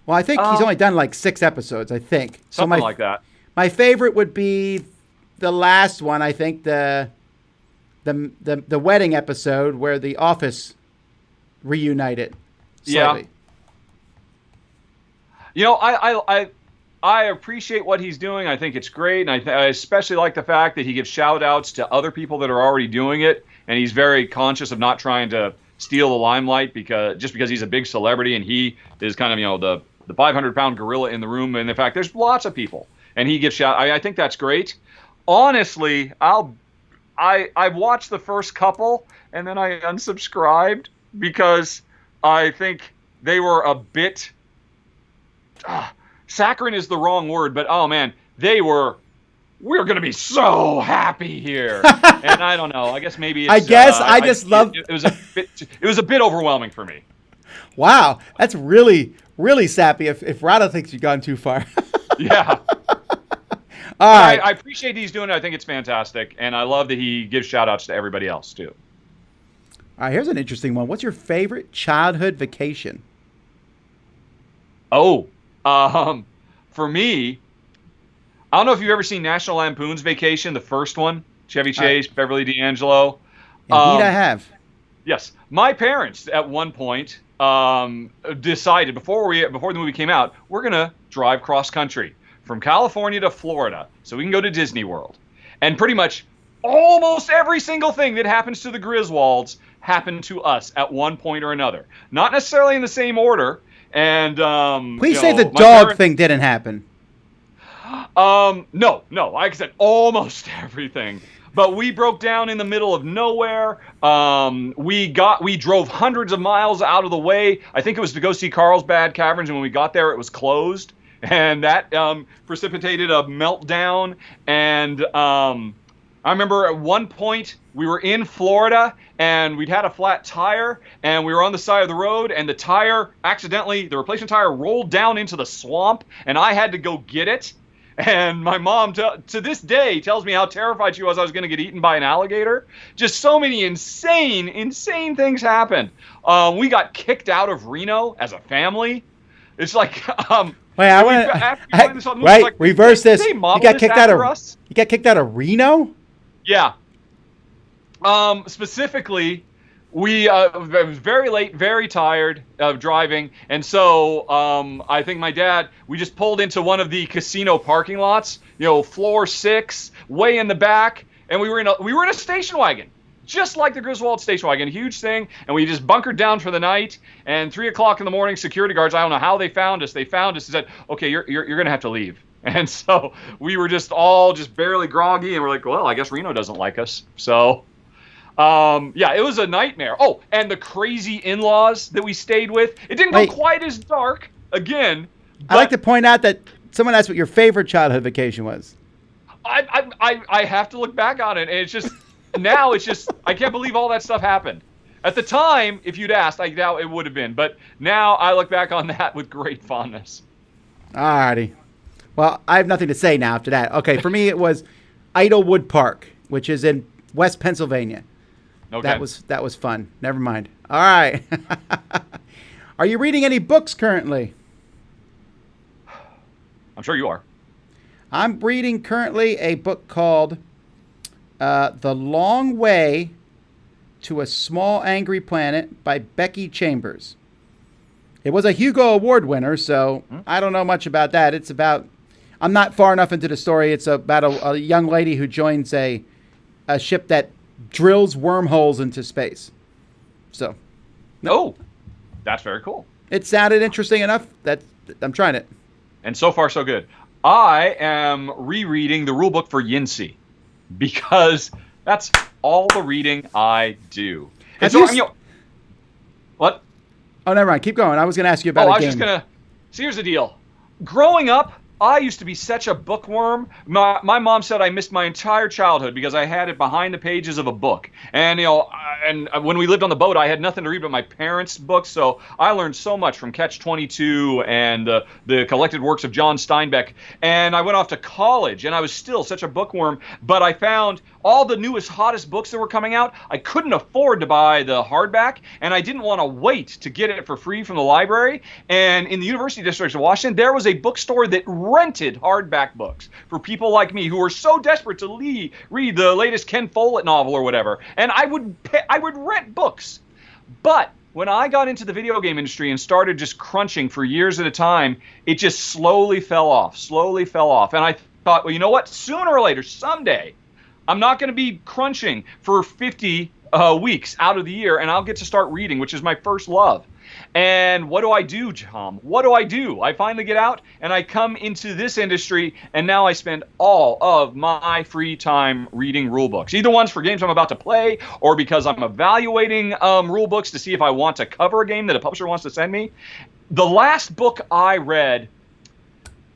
Well, I think he's only done like 6 episodes, I think. Something like that. My favorite would be the last one, I think, the wedding episode where the office reunited slightly. Yeah. I appreciate what he's doing. I think it's great, and I especially like the fact that he gives shout-outs to other people that are already doing it, and he's very conscious of not trying to steal the limelight because he's a big celebrity and he is kind of the 500-pound gorilla in the room. And in fact, there's lots of people, and he gives shout. I think that's great. Honestly, I've watched the first couple, and then I unsubscribed because I think they were a bit. Saccharine is the wrong word, but oh man, we're going to be so happy here. And I don't know. I guess maybe it's, it was a bit overwhelming for me. Wow, that's really, really sappy if Rahdo thinks you've gone too far. Yeah. All right. I appreciate he's doing it. I think it's fantastic, and I love that he gives shout-outs to everybody else too. All right, here's an interesting one. What's your favorite childhood vacation? Oh, for me, I don't know if you've ever seen National Lampoon's Vacation, the first one, Chevy Chase, Beverly D'Angelo. Indeed, I have. Yes, my parents at one point decided before the movie came out, we're gonna drive cross country from California to Florida so we can go to Disney World, and pretty much almost every single thing that happens to the Griswolds happened to us at one point or another, not necessarily in the same order. And please say the dog thing didn't happen. No. Like I said, almost everything. But we broke down in the middle of nowhere. We drove hundreds of miles out of the way. I think it was to go see Carlsbad Caverns, and when we got there, it was closed, and that precipitated a meltdown. And I remember at one point we were in Florida and we'd had a flat tire and we were on the side of the road and the replacement tire rolled down into the swamp and I had to go get it. And my mom, to this day, tells me how terrified she was I was going to get eaten by an alligator. Just so many insane things happened. We got kicked out of Reno as a family. It's like, wait, I want to reverse this. You got kicked out of us? You got kicked out of Reno? Yeah. Specifically, it was very late, very tired of driving, and so I think my dad, we just pulled into one of the casino parking lots, floor 6, way in the back, and we were in a station wagon, just like the Griswold station wagon, huge thing, and we just bunkered down for the night. And 3 o'clock in the morning, security guards, I don't know how they found us. They found us and said, "Okay, you're gonna have to leave." And so we were just all just barely groggy, and we're like, well, I guess Reno doesn't like us. So, yeah, it was a nightmare. Oh, and the crazy in-laws that we stayed with. It didn't go quite as dark, again. I'd like to point out that someone asked what your favorite childhood vacation was. I have to look back on it, and it's just, now it's just, I can't believe all that stuff happened. At the time, if you'd asked, I doubt it would have been. But now I look back on that with great fondness. Alrighty. Well, I have nothing to say now after that. Okay, for me it was Idlewood Park, which is in West Pennsylvania. Okay. That was fun. Never mind. All right. Are you reading any books currently? I'm sure you are. I'm reading currently a book called The Long Way to a Small Angry Planet by Becky Chambers. It was a Hugo Award winner, so I don't know much about that. It's about, I'm not far enough into the story. It's about a young lady who joins a ship that drills wormholes into space. So. Oh, that's very cool. It sounded interesting enough that I'm trying it. And so far, so good. I am rereading the rulebook for Yinsi because that's all the reading I do. And so, what? Oh, never mind. Keep going. I was going to ask you about a game. I was just going to... So here's the deal. Growing up, I used to be such a bookworm. My mom said I missed my entire childhood because I had it behind the pages of a book. And, and when we lived on the boat, I had nothing to read but my parents' books. So I learned so much from Catch-22 and the collected works of John Steinbeck. And I went off to college, and I was still such a bookworm. But I found all the newest, hottest books that were coming out. I couldn't afford to buy the hardback, and I didn't want to wait to get it for free from the library. And in the University District of Washington, there was a bookstore that rented hardback books for people like me who were so desperate to read the latest Ken Follett novel or whatever. And I would rent books. But when I got into the video game industry and started just crunching for years at a time, it just slowly fell off. And I thought, well, you know what? Sooner or later, someday, I'm not going to be crunching for 50 weeks out of the year, and I'll get to start reading, which is my first love. And what do I do, Tom? What do? I finally get out, and I come into this industry, and now I spend all of my free time reading rule books. Either one's for games I'm about to play, or because I'm evaluating rule books to see if I want to cover a game that a publisher wants to send me. The last book I read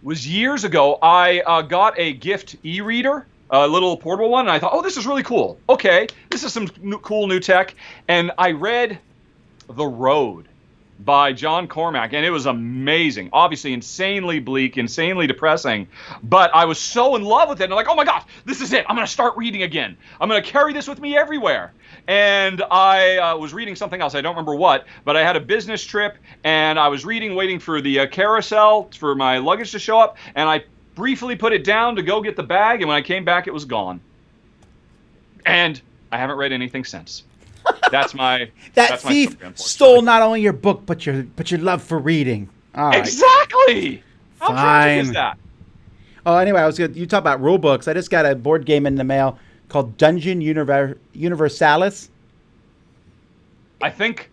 was years ago. I got a gift e-reader, a little portable one, and I thought, oh, this is really cool. Okay, this is some cool new tech. And I read The Road by John Cormack, and it was amazing. Obviously, insanely bleak, insanely depressing, but I was so in love with it. And I'm like, oh my gosh, this is it. I'm going to start reading again. I'm going to carry this with me everywhere. And I was reading something else. I don't remember what, but I had a business trip, and I was waiting for the carousel for my luggage to show up, and I briefly put it down to go get the bag, and when I came back, it was gone. And I haven't read anything since. That's my thief story, stole not only your book but your love for reading. All right. Exactly. How tragic is that? Oh, anyway, you talk about rule books. I just got a board game in the mail called Dungeon Universalis. I think,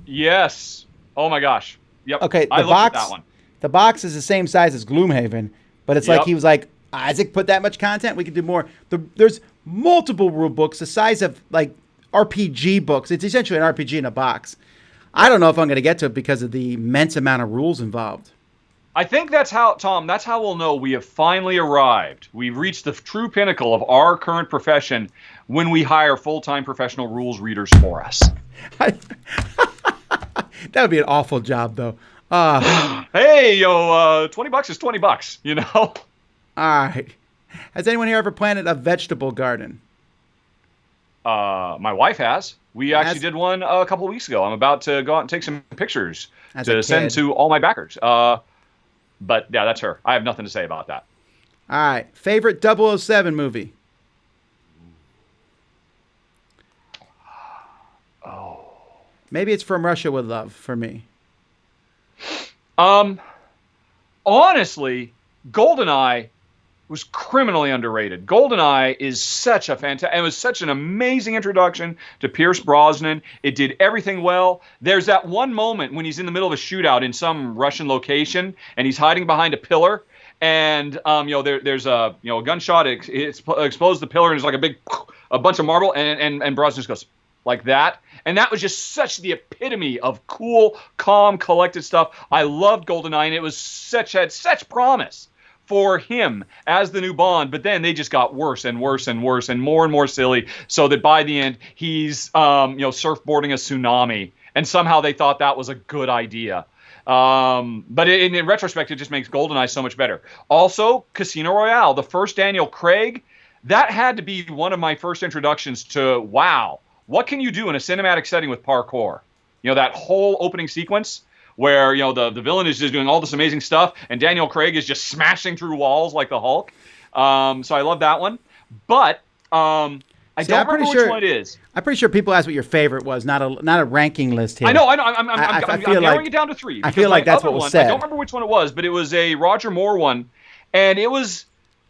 yes. Oh my gosh. Yep. Okay, I looked at that one. The box is the same size as Gloomhaven, but it's like he was like, Isaac, put that much content, we could do more. There's multiple rule books the size of like RPG books. It's essentially an RPG in a box. I don't know if I'm going to get to it because of the immense amount of rules involved. I think that's how, Tom, that's how we'll know we have finally arrived. We've reached the true pinnacle of our current profession when we hire full-time professional rules readers for us. That would be an awful job, though. Hey, yo, $20 is $20, you know? All right. Has anyone here ever planted a vegetable garden? My wife has. We actually did one a couple of weeks ago. I'm about to go out and take some pictures to send to all my backers. But yeah, that's her. I have nothing to say about that. All right. Favorite 007 movie? Oh. Maybe it's From Russia with Love for me. Honestly, GoldenEye was criminally underrated. GoldenEye is such a fantastic, it was such an amazing introduction to Pierce Brosnan. It did everything well. There's that one moment when he's in the middle of a shootout in some Russian location and he's hiding behind a pillar, and there's a gunshot. It's exposed the pillar and there's like a bunch of marble, and Brosnan just goes like that. And that was just such the epitome of cool, calm, collected stuff. I loved GoldenEye, and it was had such promise for him as the new Bond, but then they just got worse and worse and worse and more silly, so that by the end he's surfboarding a tsunami, and somehow they thought that was a good idea. But in retrospect, it just makes GoldenEye so much better. Also, Casino Royale, the first Daniel Craig, that had to be one of my first introductions to, wow, what can you do in a cinematic setting with parkour? That whole opening sequence where the villain is just doing all this amazing stuff, and Daniel Craig is just smashing through walls like the Hulk. So I love that one. But I don't remember which one it is. I'm pretty sure people asked what your favorite was, not a ranking list here. I know. I'm narrowing it down to 3. I feel like that's what was said. I don't remember which one it was, but it was a Roger Moore one, and it was.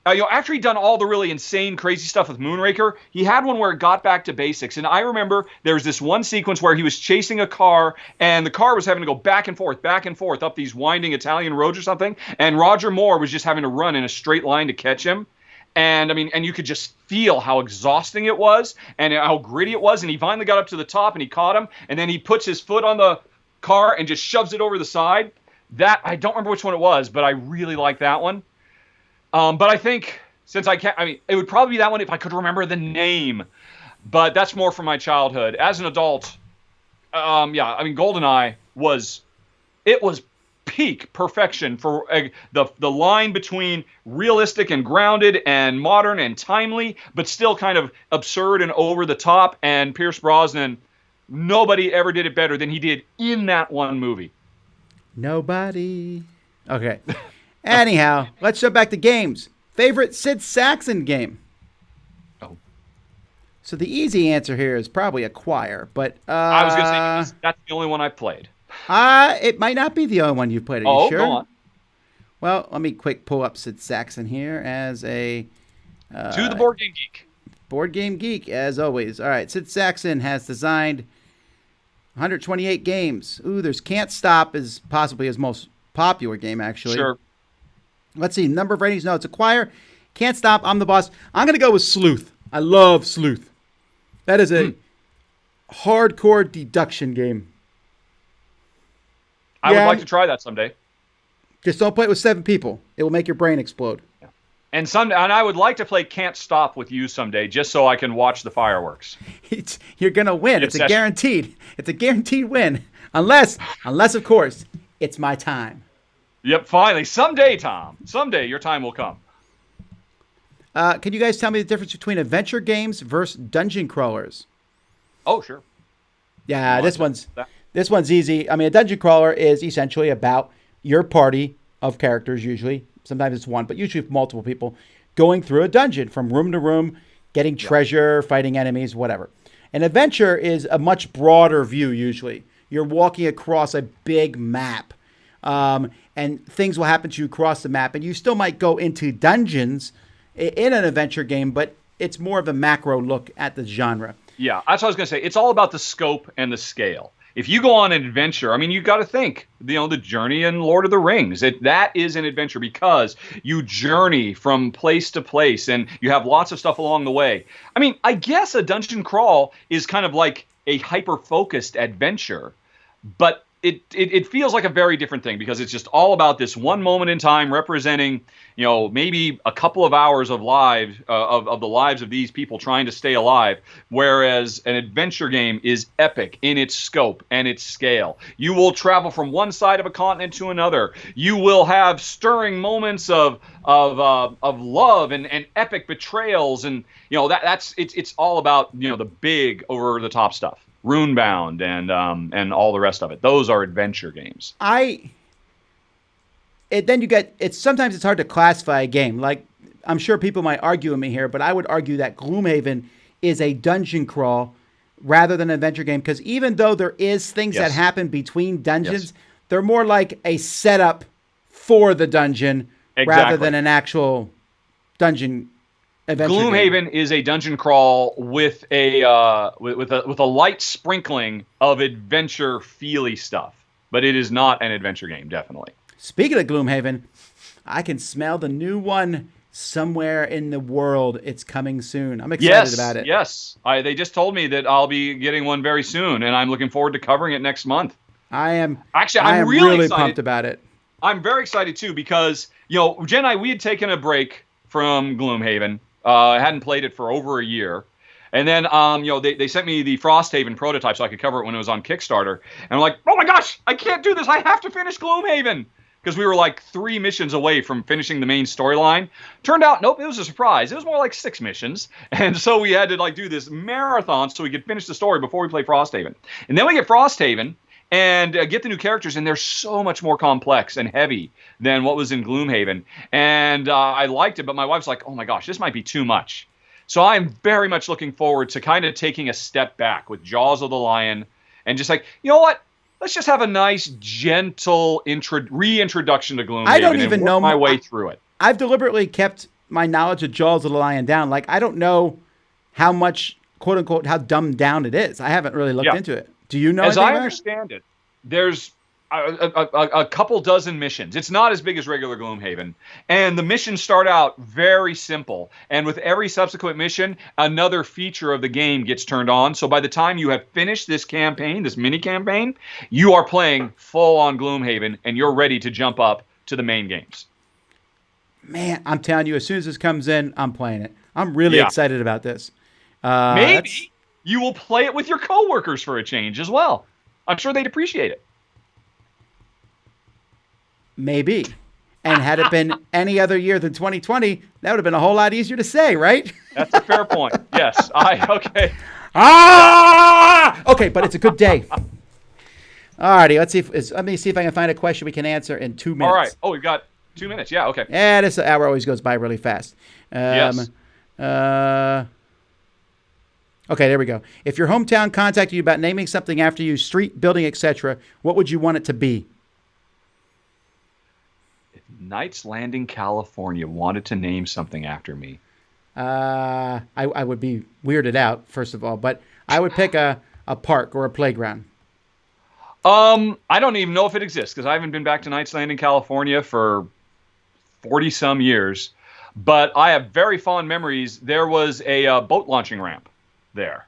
After he'd done all the really insane, crazy stuff with Moonraker, he had one where it got back to basics. And I remember there was this one sequence where he was chasing a car, and the car was having to go back and forth up these winding Italian roads or something. And Roger Moore was just having to run in a straight line to catch him. And and you could just feel how exhausting it was and how gritty it was. And he finally got up to the top and he caught him. And then he puts his foot on the car and just shoves it over the side. That, I don't remember which one it was, but I really like that one. But I think since it would probably be that one if I could remember the name. But that's more from my childhood. As an adult, GoldenEye was peak perfection for the line between realistic and grounded and modern and timely, but still kind of absurd and over the top. And Pierce Brosnan, nobody ever did it better than he did in that one movie. Nobody. Okay. Anyhow, let's jump back to games. Favorite Sid Sackson game? Oh. So the easy answer here is probably Acquire, but I was going to say that's the only one I played. It might not be the only one you've played. Are you sure? Go on. Well, let me quick pull up Sid Sackson here as a to the Board Game Geek. Board Game Geek, as always. All right, Sid Sackson has designed 128 games. Ooh, there's Can't Stop is possibly his most popular game, actually. Sure. Let's see. Number of ratings. No, it's Acquire. Can't Stop. I'm the Boss. I'm going to go with Sleuth. I love Sleuth. That is a hardcore deduction game. I would like to try that someday. Just don't play it with 7 people. It will make your brain explode. Yeah. And I would like to play Can't Stop with you someday, just so I can watch the fireworks. You're going to win. It's a guaranteed. It's a guaranteed win. Unless, of course, it's my time. Yep, finally. Someday, Tom. Someday your time will come. Can you guys tell me the difference between adventure games versus dungeon crawlers? Oh, sure. Yeah, this one's easy. I mean, a dungeon crawler is essentially about your party of characters, usually. Sometimes it's one, but usually multiple people going through a dungeon from room to room, getting treasure, fighting enemies, whatever. An adventure is a much broader view, usually. You're walking across a big map. And things will happen to you across the map, and you still might go into dungeons in an adventure game, but it's more of a macro look at the genre. Yeah, that's what I was going to say. It's all about the scope and the scale. If you go on an adventure, you got to think, the journey in Lord of the Rings. That is an adventure because you journey from place to place, and you have lots of stuff along the way. I guess a dungeon crawl is kind of like a hyper-focused adventure, but it feels like a very different thing because it's just all about this one moment in time representing, maybe a couple of hours of of the lives of these people trying to stay alive. Whereas an adventure game is epic in its scope and its scale. You will travel from one side of a continent to another. You will have stirring moments of love and epic betrayals, and it's all about the big over the top stuff. Runebound and all the rest of it. Those are adventure games. Sometimes it's hard to classify a game. Like, I'm sure people might argue with me here, but I would argue that Gloomhaven is a dungeon crawl rather than an adventure game, because even though there is things that happen between dungeons, they're more like a setup for the dungeon rather than an actual dungeon. Gloomhaven is a dungeon crawl with a light sprinkling of adventure feely stuff, but it is not an adventure game, definitely. Speaking of Gloomhaven, I can smell the new one somewhere in the world. It's coming soon. I'm excited about it. Yes, they just told me that I'll be getting one very soon, and I'm looking forward to covering it next month. I'm really pumped about it. I'm very excited too because Jen and I, we had taken a break from Gloomhaven. I hadn't played it for over a year. And then, they sent me the Frosthaven prototype so I could cover it when it was on Kickstarter. And I'm like, oh my gosh, I can't do this. I have to finish Gloomhaven. Because we were like 3 missions away from finishing the main storyline. Turned out, nope, it was a surprise. It was more like 6 missions. And so we had to do this marathon so we could finish the story before we play Frosthaven. And then we get Frosthaven and get the new characters, and they're so much more complex and heavy than what was in Gloomhaven. And I liked it, but my wife's like, oh my gosh, this might be too much. So I'm very much looking forward to kind of taking a step back with Jaws of the Lion and just like, you know what? Let's just have a nice, gentle reintroduction to Gloomhaven. I don't even know my way through it. I've deliberately kept my knowledge of Jaws of the Lion down. Like, I don't know how much, quote unquote, how dumbed down it is. I haven't really looked into it. Do you know? As I understand it, there's a couple dozen missions. It's not as big as regular Gloomhaven. And the missions start out very simple. And with every subsequent mission, another feature of the game gets turned on. So by the time you have finished this campaign, this mini campaign, you are playing full on Gloomhaven and you're ready to jump up to the main games. Man, I'm telling you, as soon as this comes in, I'm playing it. I'm really excited about this. Maybe you will play it with your coworkers for a change as well. I'm sure they'd appreciate it. Maybe. And had it been any other year than 2020, that would have been a whole lot easier to say, right? That's a fair point. Yes. Okay. Okay, but it's a good day. All righty. Let me see if I can find a question we can answer in 2 minutes. All right. Oh, we've got 2 minutes. Yeah, okay. Yeah, this hour always goes by really fast. Yes. Okay, there we go. If your hometown contacted you about naming something after you, street, building, etc., what would you want it to be? If Knights Landing, California wanted to name something after me. I would be weirded out, first of all, but I would pick a park or a playground. I don't even know if it exists because I haven't been back to Knights Landing, California for 40-some years, but I have very fond memories. There was a boat launching ramp there.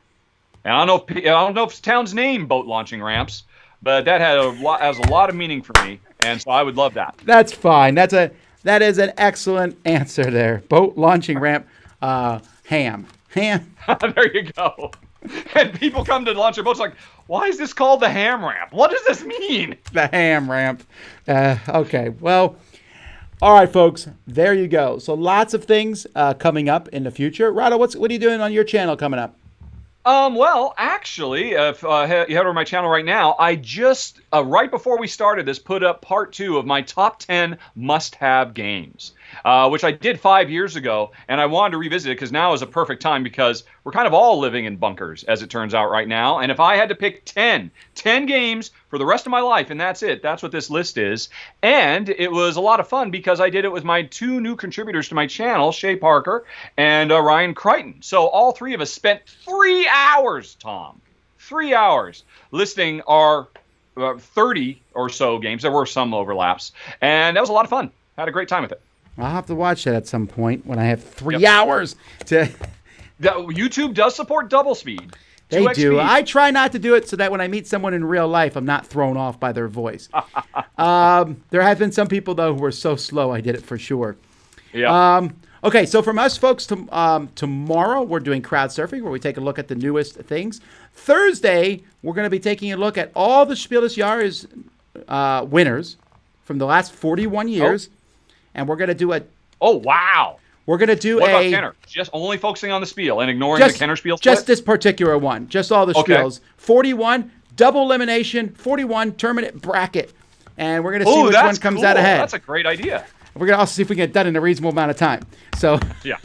And I don't know if the town's named boat launching ramps, but that has a lot of meaning for me, and so I would love that. That's fine. That is an excellent answer there. Boat launching ramp, ham. There you go. And people come to launch their boats like, why is this called the ham ramp? What does this mean? The ham ramp. Okay, well, all right, folks, there you go. So lots of things coming up in the future. Rahdo, what are you doing on your channel coming up? Well, actually, if you head over to my channel right now, I just, right before we started this, put up part 2 of my top 10 must-have games, which I did 5 years ago, and I wanted to revisit it because now is a perfect time because we're kind of all living in bunkers, as it turns out right now, and if I had to pick 10 games for the rest of my life, and that's it, that's what this list is, and it was a lot of fun because I did it with my 2 new contributors to my channel, Shay Parker and Ryan Crichton. So all 3 of us spent 3 hours, Tom. 3 hours listing our 30 or so games. There were some overlaps, and that was a lot of fun. Had a great time with it. I'll have to watch that at some point when I have 3 hours to... YouTube does support double speed. They do. I try not to do it so that when I meet someone in real life, I'm not thrown off by their voice. There have been some people, though, who are so slow, I did it for sure. Yeah. Okay, so from us, folks, tomorrow we're doing crowd surfing, where we take a look at the newest things. Thursday, we're going to be taking a look at all the Spiel des Jahres winners from the last 41 years. And we're going to do a... Oh, wow. We're going to do What about Kenner? Just only focusing on the Spiel and ignoring the Kenner Spiel? Just this particular one. Just all the Spiels. 41, double elimination, 41, tournament bracket. And we're going to see which one comes out ahead. That's a great idea. We're going to also see if we can get it done in a reasonable amount of time. So, yeah.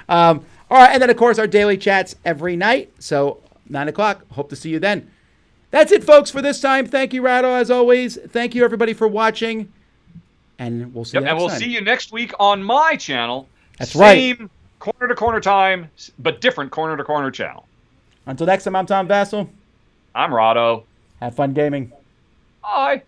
All right. And then, of course, our daily chats every night. So, 9 o'clock. Hope to see you then. That's it, folks, for this time. Thank you, Rahdo, as always. Thank you, everybody, for watching. And we'll see you next time. And we'll see you next week on my channel. That's right. Same corner-to-corner time, but different corner-to-corner channel. Until next time, I'm Tom Vasel. I'm Rahdo. Have fun gaming. Bye.